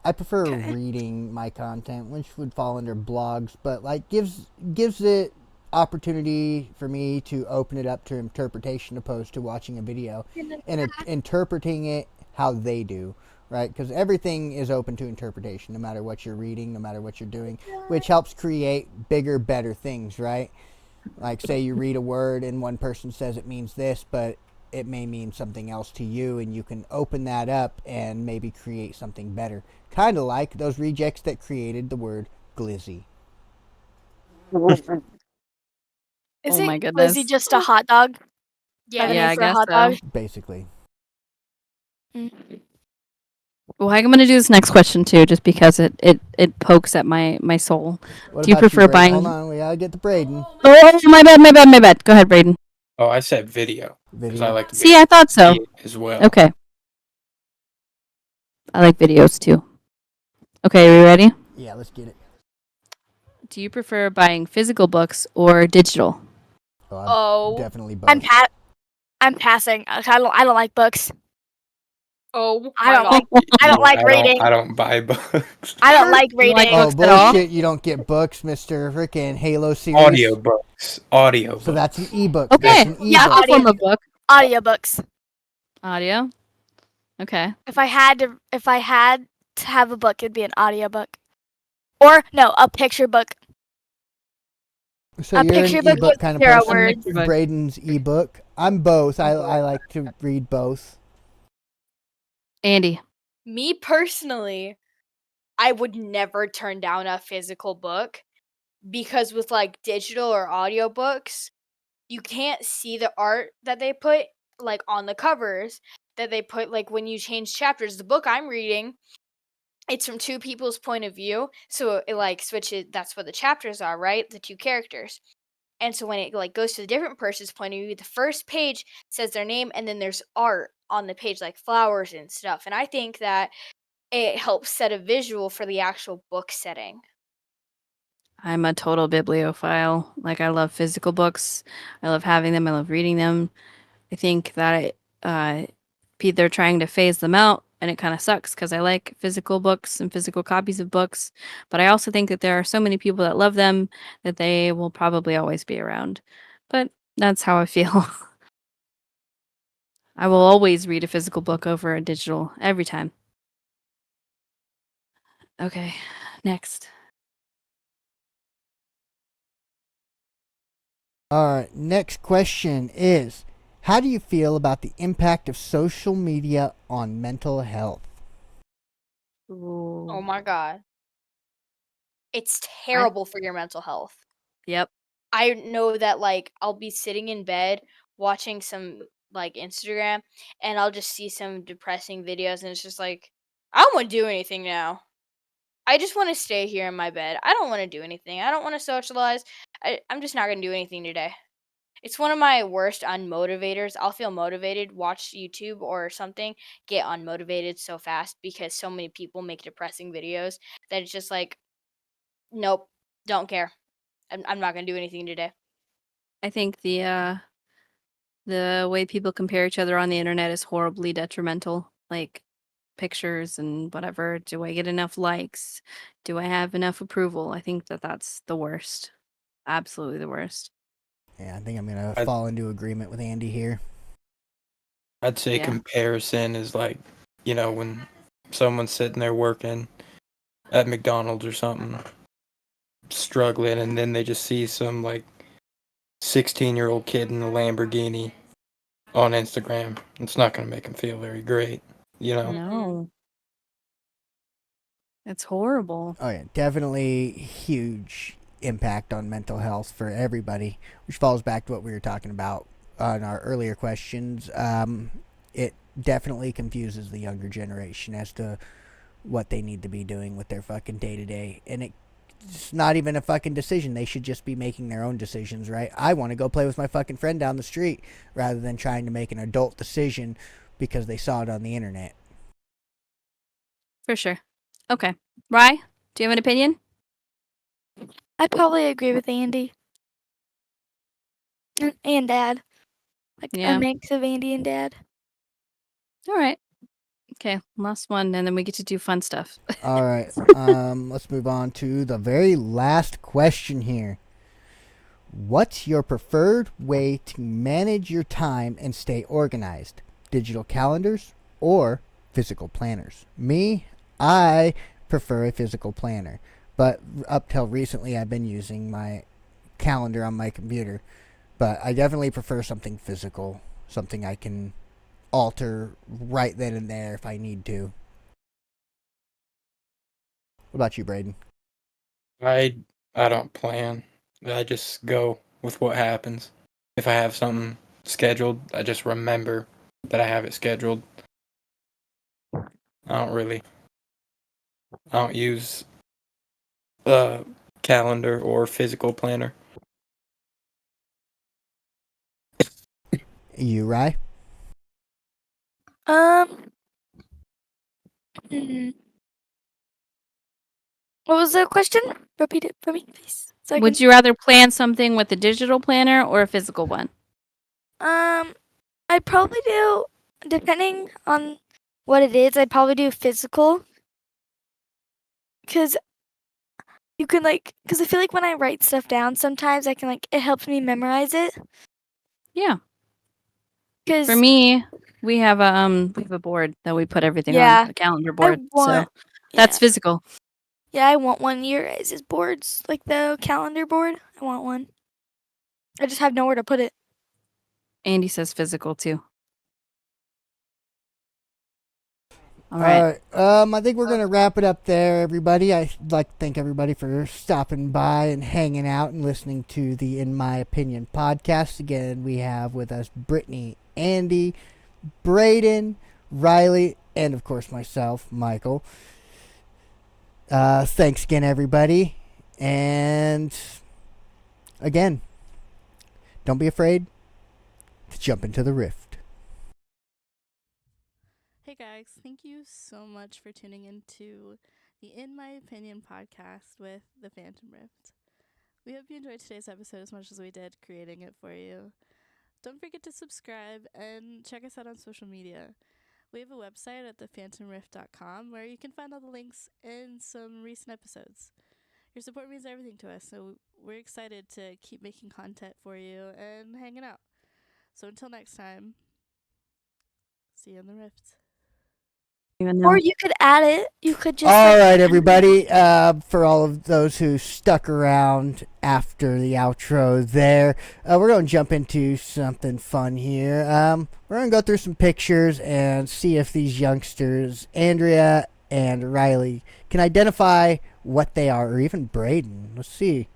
I prefer Okay. reading my content, which would fall under blogs, but like gives it opportunity for me to open it up to interpretation opposed to watching a video and interpreting it how they do, right? Because everything is open to interpretation, no matter what you're reading, no matter what you're doing, which helps create bigger, better things, right? Like say you read a word and one person says it means this, but it may mean something else to you, and you can open that up and maybe create something better. Kind of like those rejects that created the word glizzy. Is Oh my it goodness. Glizzy just a hot dog? Yeah. The Yeah, name I for a guess hot so. dog? Basically. Mm. Well, I'm gonna do this next question too, just because it pokes at my soul. What Do you about prefer Braden? buying? Hold on, we gotta get to Braden. Oh, my bad. Go ahead, Braden. Oh, I said video because I Video. like to See, I thought so. see it as well. Okay. I like videos too. Okay, are you ready? Yeah, let's get it. Do you prefer buying physical books or digital? Oh, I'm Oh. definitely both. I'm passing. I don't like books. Oh I my don't god. like I don't like reading. I don't buy books. I don't like You like reading. Oh books at all? bullshit! You don't get books, Mister Frickin' Halo series. Audio books. So that's an ebook. Okay. That's an Yeah, ebook. That's a form of book. Audiobooks. Audio. Okay. If I had to have a book, it'd be an audiobook. Or no, a picture book. So A you're an picture book ebook with kind of 0 person. words. Picture book. Braden's ebook. I'm both. I like to read both. Andy. Me personally, I would never turn down a physical book because with like digital or audiobooks, you can't see the art that they put like on the covers that they put like when you change chapters. The book I'm reading, it's from two people's point of view, so it like switches. That's what the chapters are, right? The two characters. And so when it like goes to the different person's point of view, the first page says their name and then there's art on the page like flowers and stuff. And I think that it helps set a visual for the actual book setting. I'm a total bibliophile. Like I love physical books. I love having them. I love reading them. I think that they're trying to phase them out, and it kind of sucks because I like physical books and physical copies of books. But I also think that there are so many people that love them that they will probably always be around. But that's how I feel. I will always read a physical book over a digital every time. Okay, next. All right. Next question is, how do you feel about the impact of social media on mental health? Oh my god. It's terrible for your mental health. Yep. I know that like I'll be sitting in bed watching some like Instagram and I'll just see some depressing videos and it's just like I don't want to do anything now. I just want to stay here in my bed. I don't want to do anything. I don't want to socialize. I'm just not going to do anything today. It's one of my worst unmotivators. I'll feel motivated, watch YouTube or something, get unmotivated so fast because so many people make depressing videos that it's just like, nope, don't care. I'm not going to do anything today. I think the way people compare each other on the internet is horribly detrimental. Like pictures and whatever. Do I get enough likes? Do I have enough approval? I think that that's the worst. Absolutely the worst. Yeah, I think I'm gonna I- fall into agreement with Andy here. I'd say Yeah. comparison is like, when someone's sitting there working at McDonald's or something, struggling, and then they just see some like 16-year-old kid in a Lamborghini on Instagram. It's not going to make them feel very great, No. It's horrible. Oh yeah, definitely huge impact on mental health for everybody, which falls back to what we were talking about on our earlier questions. It definitely confuses the younger generation as to what they need to be doing with their fucking day to day, and it's not even a fucking decision. They should just be making their own decisions, right? I want to go play with my fucking friend down the street rather than trying to make an adult decision because they saw it on the internet. For sure. Okay. Rye, do you have an opinion? I probably agree with Andy and Dad. Like Yeah. a mix of Andy and Dad. All right. Okay, last one, and then we get to do fun stuff. All right. Let's move on to the very last question here. What's your preferred way to manage your time and stay organized? Digital calendars or physical planners? Me, I prefer a physical planner, but up till recently I've been using my calendar on my computer. But I definitely prefer something physical, something I can alter right then and there if I need to. What about you, Braden? I don't plan. I just go with what happens. If I have something scheduled, I just remember that I have it scheduled. I don't use a calendar or physical planner. You, Rye? Hmm. What was the question? Repeat it for me, please. So Would you rather plan something with a digital planner or a physical one? I'd probably do, depending on what it is, I'd probably do physical. Cause you can cause I feel like when I write stuff down, sometimes I can it helps me memorize it. Yeah. Cause For me, we have a board that we put everything Yeah. on, a calendar I board. want, So that's physical. yeah, I want one of your guys' boards, like the calendar board. I want one. I just have nowhere to put it. Andy says physical too. All right. I think we're gonna wrap it up there, everybody. I'd like to thank everybody for stopping by and hanging out and listening to the In My Opinion podcast. Again, we have with us Brittany, Andy, Braden, Riley, and of course myself, Michael. Thanks again, everybody. And again, don't be afraid to jump into the rift. Hey guys, thank you so much for tuning into the In My Opinion podcast with the Phantom Rift. We hope you enjoyed today's episode as much as we did creating it for you. Don't forget to subscribe and check us out on social media. We have a website at thephantomrift.com where you can find all the links in some recent episodes. Your support means everything to us, so we're excited to keep making content for you and hanging out. So until next time, see you in the Rift. Even though- Or you could add it. You could just All right, everybody. For all of those who stuck around after the outro there, we're going to jump into something fun here. We're going to go through some pictures and see if these youngsters, Andrea and Riley, can identify what they are, or even Braden. Let's see.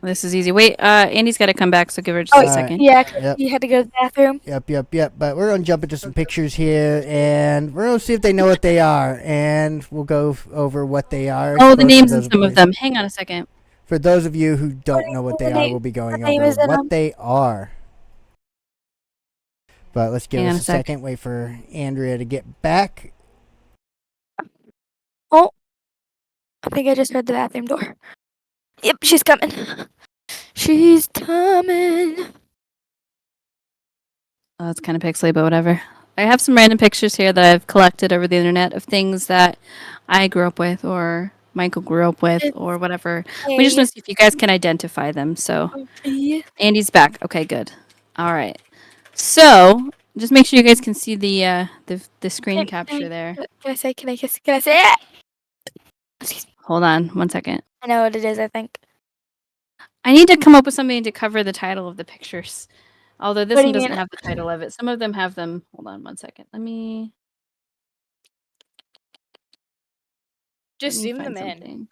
This is easy. Wait, Andy's got to come back, so give her just a Alright. second. Yeah, 'cause Yep. you had to go to the bathroom. Yep. But we're going to jump into some pictures here, and we're going to see if they know what they are, and we'll go over what they are. Oh, the For names those of some you- of them. Hang on a second. For those of you who don't know what they are, we'll be going name over is in what 'em? they are. But let's give Hang on us a a sec. second. Wait for Andrea to get back. Oh, I think I just heard the bathroom door. Yep, she's coming. She's coming. Oh, it's kind of pixely, but whatever. I have some random pictures here that I've collected over the internet of things that I grew up with or Michael grew up with or whatever. We just want to see if you guys can identify them. So Okay. Andy's back. Okay, good. All right. So Just make sure you guys can see the screen Can capture I- there. Can I say? Can I say it? Excuse me. Hold on 1 second. I know what it is. I think. I need to come up with something to cover the title of the pictures. Although this What do one you doesn't mean? have the title of it. Some of them have them. Hold on 1 second. Let me Just zoom find them in. something.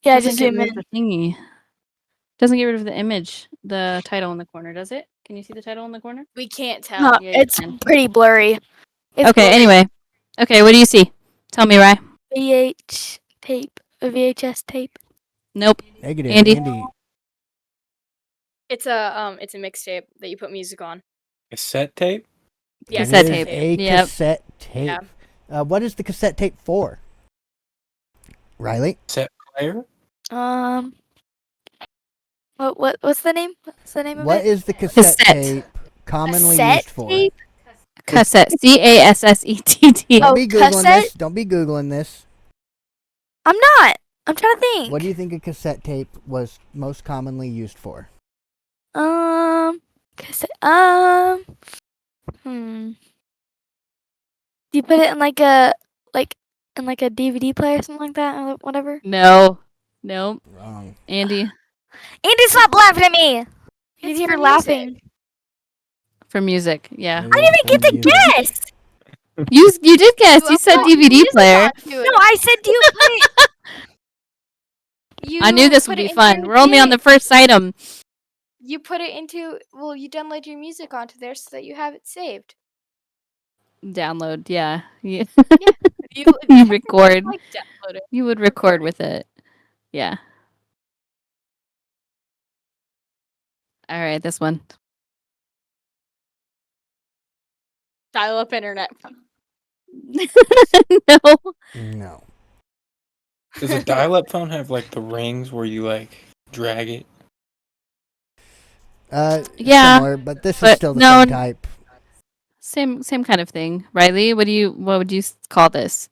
Yeah, Doesn't just get zoom rid in. of the thingy. Doesn't get rid of the image, the title in the corner, does it? Can you see the title in the corner? We can't tell. No, Yeah, you it's can. pretty blurry. It's Okay, blurry. anyway. Okay, what do you see? Tell me, Rye. VH tape, a VHS tape. Nope. Negative. Andy? Andy. It's a mixtape that you put music on. Cassette tape? Yeah, Cassette It is tape. a Yep. cassette tape. What is the cassette tape for? Riley? Cassette player? What's the name? What's the name of What it? is the cassette, Cassette. tape commonly Cassette used for? tape? Cassette. CASSETT. Don't Oh, be Googling cassette? this. Don't be Googling this. I'm not. I'm trying to think. What do you think a cassette tape was most commonly used for? Cassette. Do you put it in like a DVD player or something like that or whatever? No. Nope. Wrong. Andy, Andy, stop laughing at me. You It's hear for her laughing. music. for music. Yeah. It I is didn't for even get to music. guess. You did guess. You said upload DVD music player. onto it. No, I said do you put it? You I knew this put would it be into fun. your We're only on the music. first item. You put it into. Well, you download your music onto there so that you have it saved. Download. Yeah. You, You, you record. like download it. You would record with it. Yeah. All right, this one. Dial up internet. No. No. Does a dial-up phone have like the rings where you like drag it? Yeah, Similar, but this is but still the no, same type. Same kind of thing. Riley, what would you call this?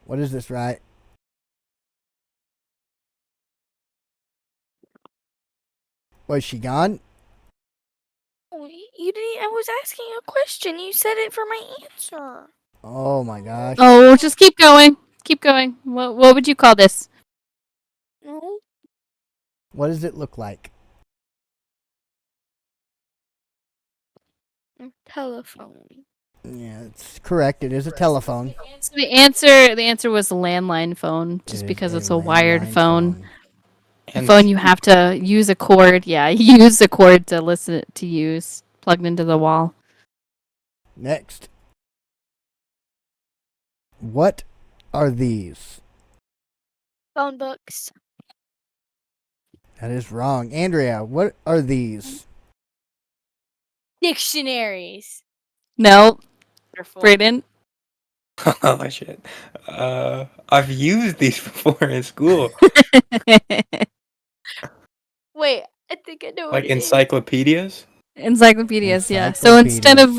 What is this, right? Was she gone? You didn't. I was asking a question. You said it for my answer. Oh my gosh. Oh, just keep going. Keep going. What would you call this? No. What does it look like? Telephone. Yeah, it's correct. It is a telephone. So the answer was a landline phone, just It is because it's a wired landline phone. A And phone you have to use a cord. Yeah, use a cord to listen to use plugged into the wall. Next. What are these? Phone books. That is wrong. Andrea, what are these? Dictionaries. No, Wonderful. Brayden. oh shit. I've used these before in school. Wait, I think I know Like what it is. encyclopedias? Encyclopedias, yeah. So instead of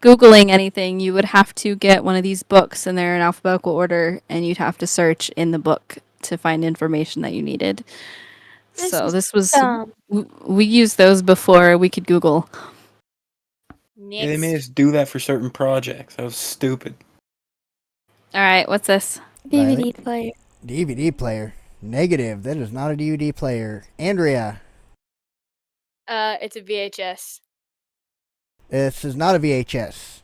Googling anything, you would have to get one of these books, and they're in alphabetical order, and you'd have to search in the book to find information that you needed. This So is this was dumb. we used those before we could Google. Yeah, they made us do that for certain projects. That was stupid. All right, what's this? Riley? DVD player. DVD player. Negative. That is not a DVD player. Andrea, It's a VHS. this is not a VHS.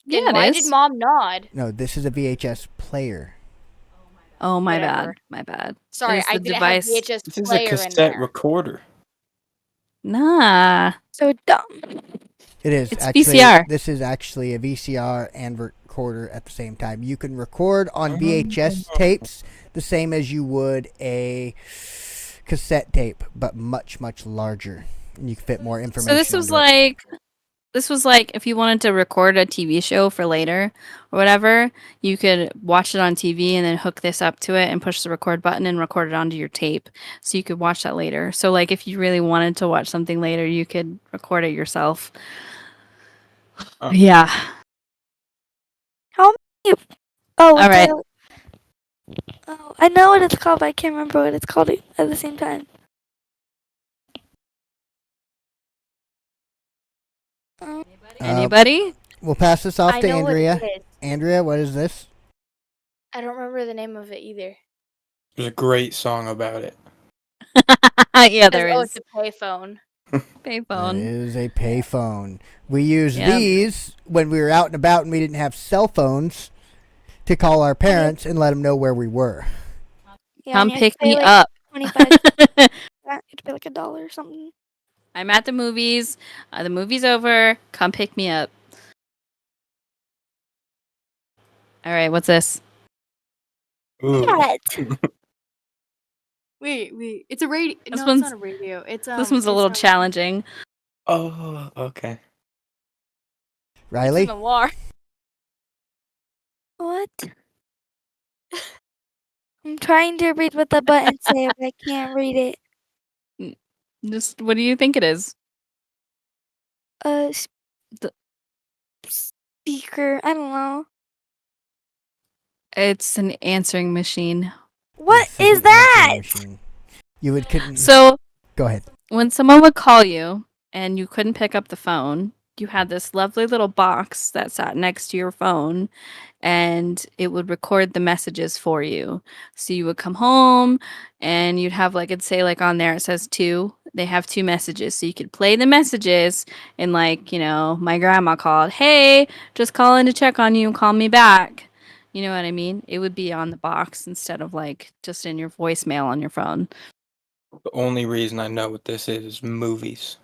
Then Yeah, why it did is. Mom nod? No, this is a VHS player. Oh, my Whatever. bad. My bad. Sorry, Is I the didn't device- have VHS This is a player in cassette there. recorder. Nah. So dumb. It is It's actually VCR. This is actually a VCR and recorder at the same time. You can record on VHS tapes the same as you would a cassette tape, but much larger. And you can fit more information. So this was onto it. like if you wanted to record a TV show for later or whatever, you could watch it on TV and then hook this up to it and push the record button and record it onto your tape, so you could watch that later. So like if you really wanted to watch something later, you could record it yourself. Oh. Yeah. Oh, All right. Oh, I know what it's called, but I can't remember what it's called at the same time. Um, Anybody? We'll pass this off I to know what Andrea. it is. Andrea, what is this? I don't remember the name of it either. There's a great song about it. Yeah, there Oh, is. it's a payphone. That Payphone. is a payphone. We used Yeah. these when we were out and about and we didn't have cell phones to call our parents and let them know where we were. yeah, Come and you have to pick pay, me like, up. 25 cents. You have to pay like $1 or something. I'm at the movies. The movie's over. Come pick me up. All right, what's this? Ooh. What? Wait. It's a radio. This No, one's- it's not a radio. It's This one's a it's little challenging. Oh, okay. Riley? It's an alarm. What? I'm trying to read what the buttons say, but I can't read it. Just what do you think it is? S- The- speaker. I don't know. It's an answering machine. What This is an answering that? machine. You would couldn't. So Go ahead. when someone would call you and you couldn't pick up the phone, you had this lovely little box that sat next to your phone and it would record the messages for you. So you would come home and you'd have like it'd say like on there it says 2. They have 2 messages. So you could play the messages and like, my grandma called, "Hey, just calling to check on you, call me back." You know what I mean? It would be on the box instead of like just in your voicemail on your phone. The only reason I know what this is movies.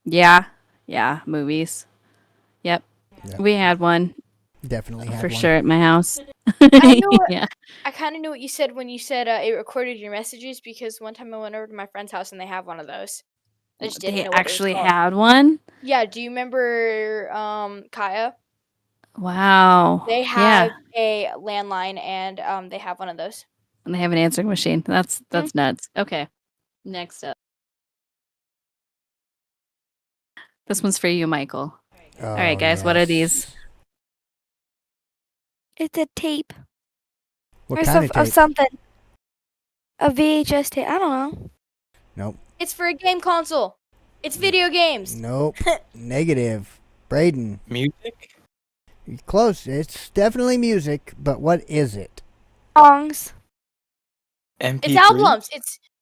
Yeah. Yeah, movies. Yep. Yep. We had one Definitely had for one. sure at my house. I know what- Yeah. I kind of knew what you said when you said it recorded your messages because one time I went over to my friend's house and they have one of those. I just didn't They know what it was actually called. had one? Yeah, do you remember Kaya? Wow. They Yeah. have a landline and they have one of those. And they have an answering machine. That's nuts. Okay. Next up. This one's for you, Michael. All right, guys, what are these? It's a tape. What Or kind of of tape? something. A VHS tape. I don't know. Nope. It's for a game console. It's video games. Nope. Negative. Braden, Music? you're close. It's definitely music, but what is it? Songs. MP3? It's albums.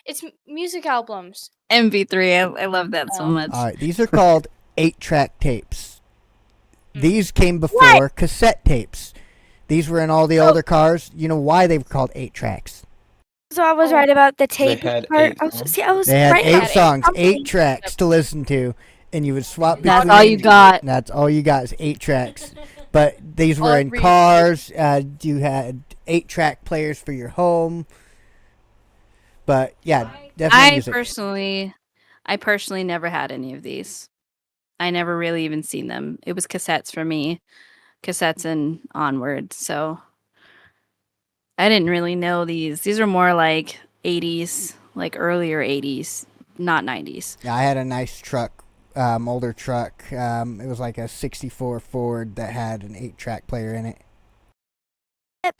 It's music albums. MP3. I love that so much. All right, these are called 8-track tapes. These came before cassette tapes. These were in all the older cars. You know why they were called 8 tracks? So I was right about the tape had part. 8 songs? I was They had right 8 about songs, something. 8 tracks to listen to, and you would swap between. That's all you got. That's all you got is 8 tracks. But these were All in three. cars. You had 8-track players for your home. But yeah, definitely music. I personally never had any of these. I never really even seen them. It was cassettes for me. Cassettes and onward. So I didn't really know these. These are more like 80s, like earlier 80s, not 90s. Yeah, I had a nice truck, older truck. It was like a '64 Ford that had an 8-track player in it.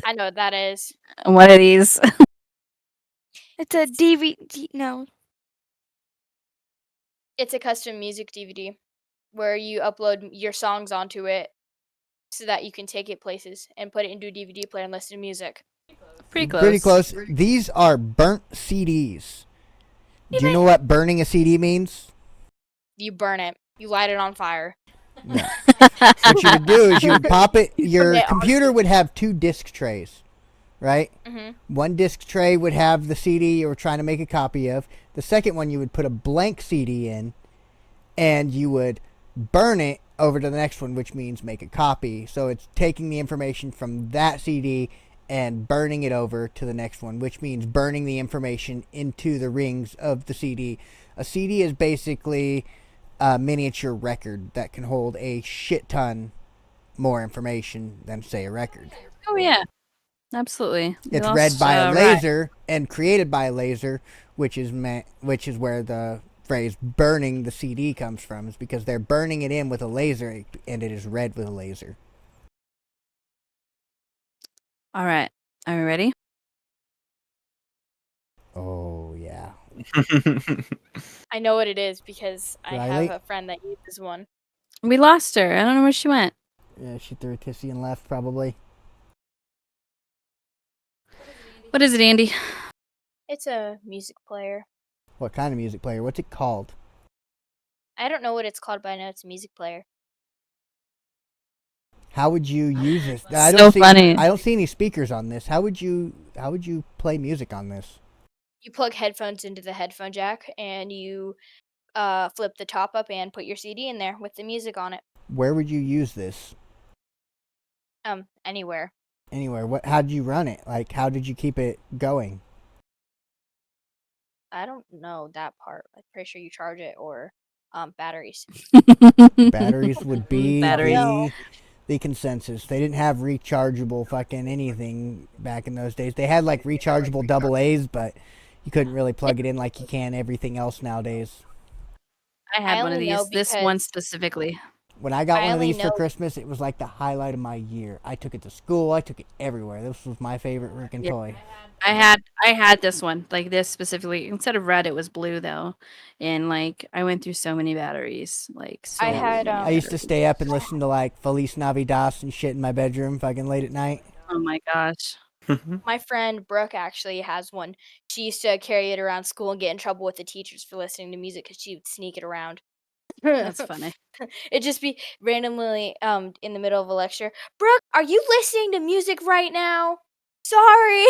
I know what that is. And what are these? It's a DVD. No. It's a custom music DVD where you upload your songs onto it so that you can take it places and put it into a DVD player and listen to music. Pretty close. Pretty close. These are burnt CDs. Do you know what burning a CD means? You burn it. You light it on fire. No. What you would do is you would pop it. Your Yeah, computer would have 2 disc trays, right? hmm One disc tray would have the CD you were trying to make a copy of. The second one you would put a blank CD in, and you would burn it over to the next one, which means make a copy. So it's taking the information from that CD and burning it over to the next one, which means burning the information into the rings of the CD. A CD is basically a miniature record that can hold a shit ton more information than, say, a record. Oh yeah, absolutely. We It's read lost, by a Ryan. laser and created by a laser, which is where the phrase "burning the CD" comes from. Is because they're burning it in with a laser, and it is read with a laser. All right, are we ready? I know what it is because I Riley? have a friend that uses one. We lost her. I don't know where she went. Yeah, she threw a tissy and left probably. What is it, Andy? It's a music player. What kind of music player? What's it called? I don't know what it's called, but I know it's a music player. How would you use this? So funny. I don't see any speakers on this. How would you play music on this? You plug headphones into the headphone jack and you flip the top up and put your CD in there with the music on it. Where would you use this? Anywhere. Anywhere. How did you run it? Like, how did you keep it going? I don't know that part. I'm pretty sure you charge it or batteries. Batteries would be Batteries. the consensus. They didn't have rechargeable fucking anything back in those days. They had like rechargeable double A's, but you couldn't really plug it in like you can everything else nowadays. I had I one of only know these. This one because- specifically. When I got I one of only these for know- Christmas, it was like the highlight of my year. I took it to school. I took it everywhere. This was my favorite freaking Yeah. toy. I had this one, like this specifically. Instead of red, it was blue though, and like I went through so many batteries. Like so I had, many I used to batteries. stay up and listen to like Feliz Navidad and shit in my bedroom fucking late at night. Oh my gosh. My friend Brooke actually has one. She used to carry it around school and get in trouble with the teachers for listening to music because she would sneak it around. That's funny. It'd just be randomly in the middle of a lecture. Brooke, are you listening to music right now? Sorry.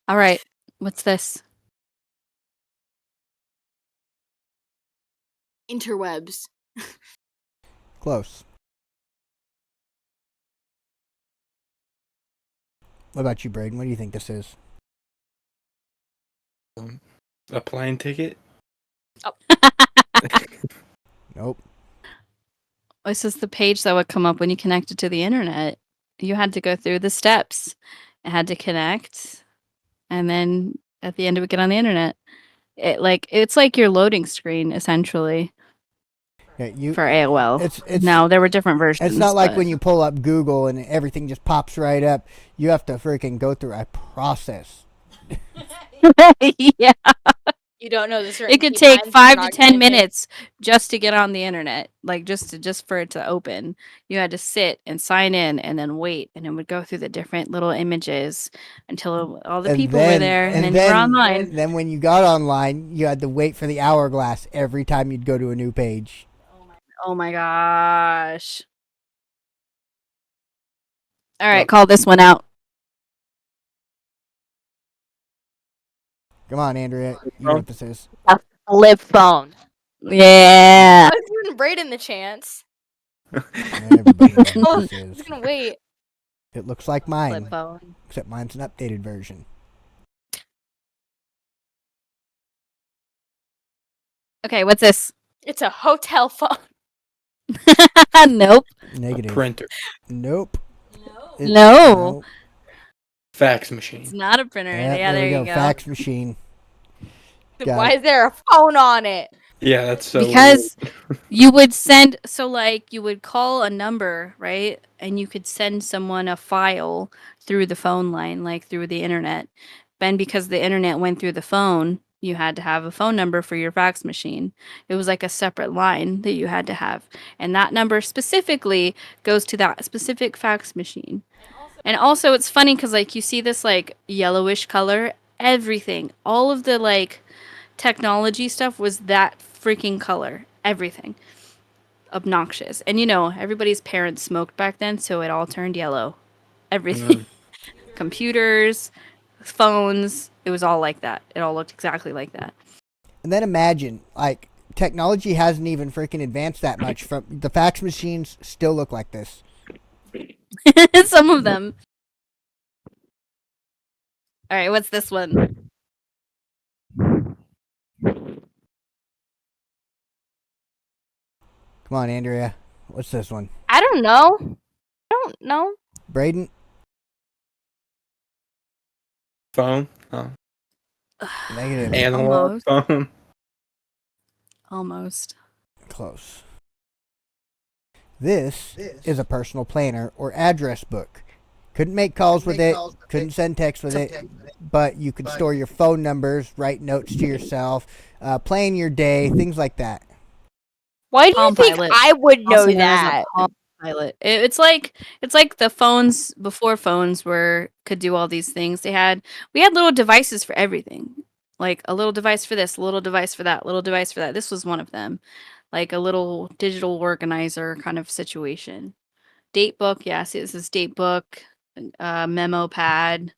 All right. What's this? Interwebs. Close. What about you, Braden? What do you think this is? A plane ticket? Nope. This is the page that would come up when you connected to the internet. You had to go through the steps. It had to connect, and then at the end it would get on the internet. It's like your loading screen essentially Yeah, for AOL. It's Now there were different versions. It's not like but- when you pull up Google and everything just pops right up. You have to freaking go through a process. Yeah, You don't know the certain it could key take times, 5 you're to not 10 gonna take- minutes just to get on the internet. Like just for it to open. You had to sit and sign in and then wait, and it would go through the different little images until all the And people were there, and then you were online. Then when you got online, you had to wait for the hourglass every time you'd go to a new page. Oh my gosh. All right, call this one out. Come on, Andrea. You know what this is. Flip phone. Yeah. I was giving Brayden the chance. Everybody knows I what was this is. gonna wait. It looks like mine, Flip phone. except mine's an updated version. Okay, what's this? It's a hotel phone. Nope. Negative. Printer. Nope. No. nope. Fax It's machine. not a printer. Yeah, there we you go. go. Fax machine. Got Why it. is there a phone on it? Yeah, that's so Because you would send, so like you would call a number, right? And you could send someone a file through the phone line, like through the internet. Then because the internet went through the phone, you had to have a phone number for your fax machine. It was like a separate line that you had to have. And that number specifically goes to that specific fax machine. And also it's funny because like you see this like yellowish color, everything, all of the like technology stuff was that freaking color. Everything. Obnoxious. And you know, everybody's parents smoked back then, so it all turned yellow. Everything. Computers, phones, it was all like that. It all looked exactly like that. And then imagine, like, technology hasn't even freaking advanced that much. From the fax machines still look like this. Some of them. All right, what's this one? Come on, Andrea. What's this one? I don't know. I don't know. Braden? phone. Oh. Negative. Analog phone. Almost. Close. This is a personal planner or address book. Couldn't make calls with it. Couldn't send text with it. But you could store your phone numbers, write notes to yourself, plan your day, things like that. Why do you Palm think Pilot. I would know Also known as a that? Palm Pilot. It's like the phones before phones could do all these things. We had little devices for everything. Like a little device for this, a little device for that, little device for that. This was one of them. Like a little digital organizer kind of situation. Date book, yeah, see this is date book, memo pad.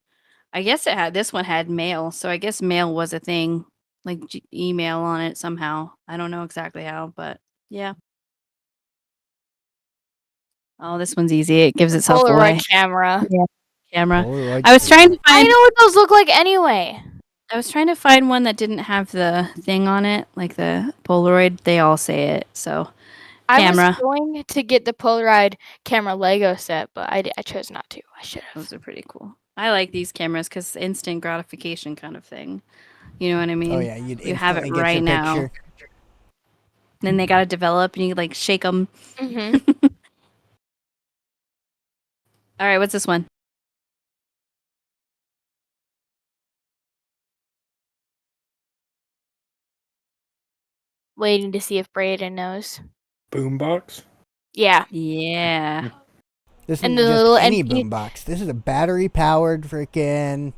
I guess this one had mail, so I guess mail was a thing, like email on it somehow. I don't know exactly how, but yeah. Oh, this one's easy. It gives itself away. Polaroid camera. Camera. Polaroid I was trying to I find. know what those look like anyway. I was trying to find one that didn't have the thing on it, like the Polaroid. They all say it. So Camera. I was going to get the Polaroid camera Lego set, but I chose not to. I should have. those are pretty cool. I like these cameras because instant gratification kind of thing. You know what I mean? Oh yeah, you'd You have it instantly get right your now. picture. Then they gotta develop, and you like shake them. Mm-hmm. All right, what's this one? Waiting to see if Braden knows. Boombox. Yeah. Yeah. This And isn't the just little any NP boombox. This is a battery-powered freaking.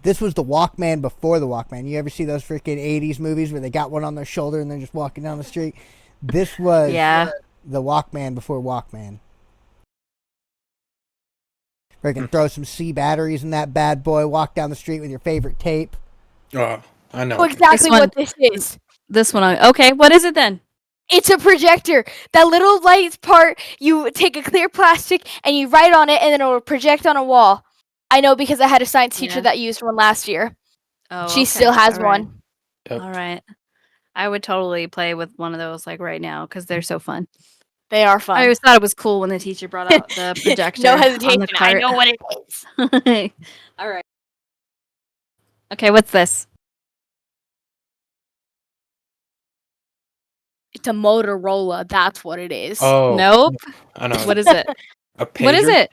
This was the Walkman before the Walkman. You ever see those freaking 80s movies where they got one on their shoulder and they're just walking down the street? This was Yeah. the Walkman before Walkman. Freaking throw some C batteries in that bad boy, walk down the street with your favorite tape. Oh, I know. know exactly one- what this is. This one. Okay, what is it then? It's a projector. That little light part, you take a clear plastic and you write on it, and then it will project on a wall. I know because I had a science teacher Yeah. that used one last year. Oh, She okay. still has All right. one. Yep. All right. I would totally play with one of those like right now because they're so fun. They are fun. I always thought it was cool when the teacher brought out the projector. No on the hesitation. I cart. know what it is. All right. Okay, what's this? It's a Motorola. That's what it is. Oh, Nope. I know. What is it? A pager? What is it?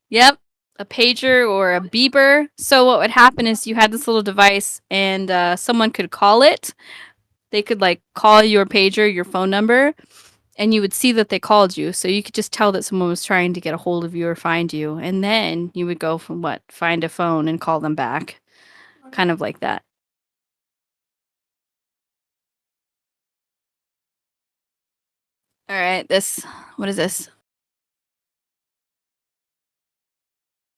Yep. A pager or a beeper. So what would happen is you had this little device and someone could call it. They could like call your pager, your phone number, and you would see that they called you. So you could just tell that someone was trying to get a hold of you or find you. And then you would go from find a phone and call them back. Kind of like that. All right, what is this?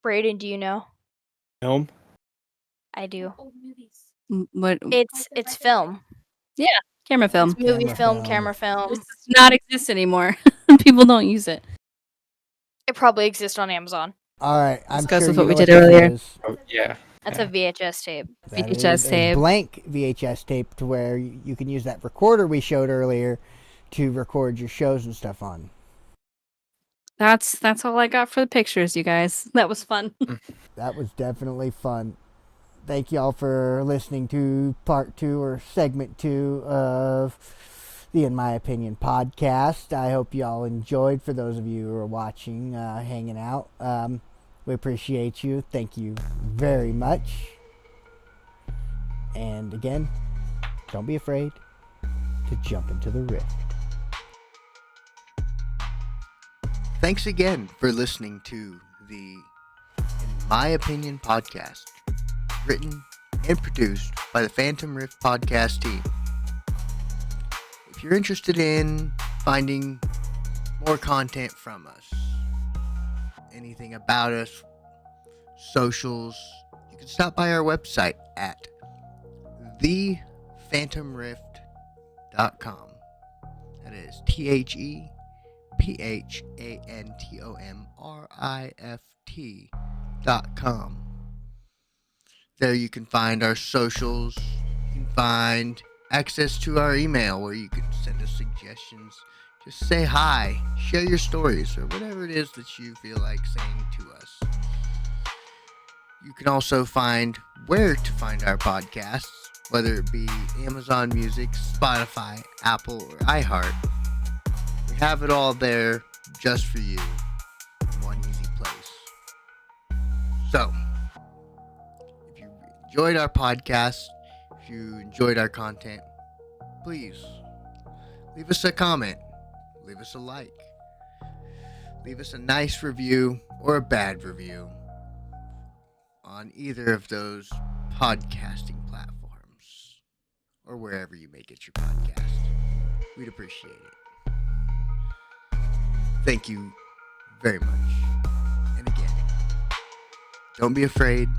Braden, do you know? Film? I do. What It's film. camera film? It's movie Camera film, film. camera film. This does not exist anymore. People don't use it. It probably exists on Amazon. All right, I'm goes sure with you what we know did this earlier. is. Oh, yeah. That's a VHS tape. That VHS is a tape. blank VHS tape to where you can use that recorder we showed earlier to record your shows and stuff on. That's all I got for the pictures, you guys. That was fun. That was definitely fun. Thank y'all for listening to part 2 or segment 2 of the In My Opinion podcast. I hope y'all enjoyed. For those of you who are watching, hanging out, we appreciate you. Thank you very much. And again, don't be afraid to jump into the rift. Thanks again for listening to the In My Opinion podcast, written and produced by the Phantom Rift podcast team. If you're interested in finding more content from us, anything about us, socials, you can stop by our website at thephantomrift.com. That is thephantomrift.com. There you can find our socials. You can find access to our email where you can send us suggestions. Just say hi, share your stories, or whatever it is that you feel like saying to us. You can also find where to find our podcasts, whether it be Amazon Music, Spotify, Apple, or iHeart. We have it all there just for you in one easy place. So, if you enjoyed our podcast, if you enjoyed our content, please leave us a comment, leave us a like, leave us a nice review or a bad review on either of those podcasting platforms or wherever you may get your podcast. We'd appreciate it. Thank you very much. And again, don't be afraid.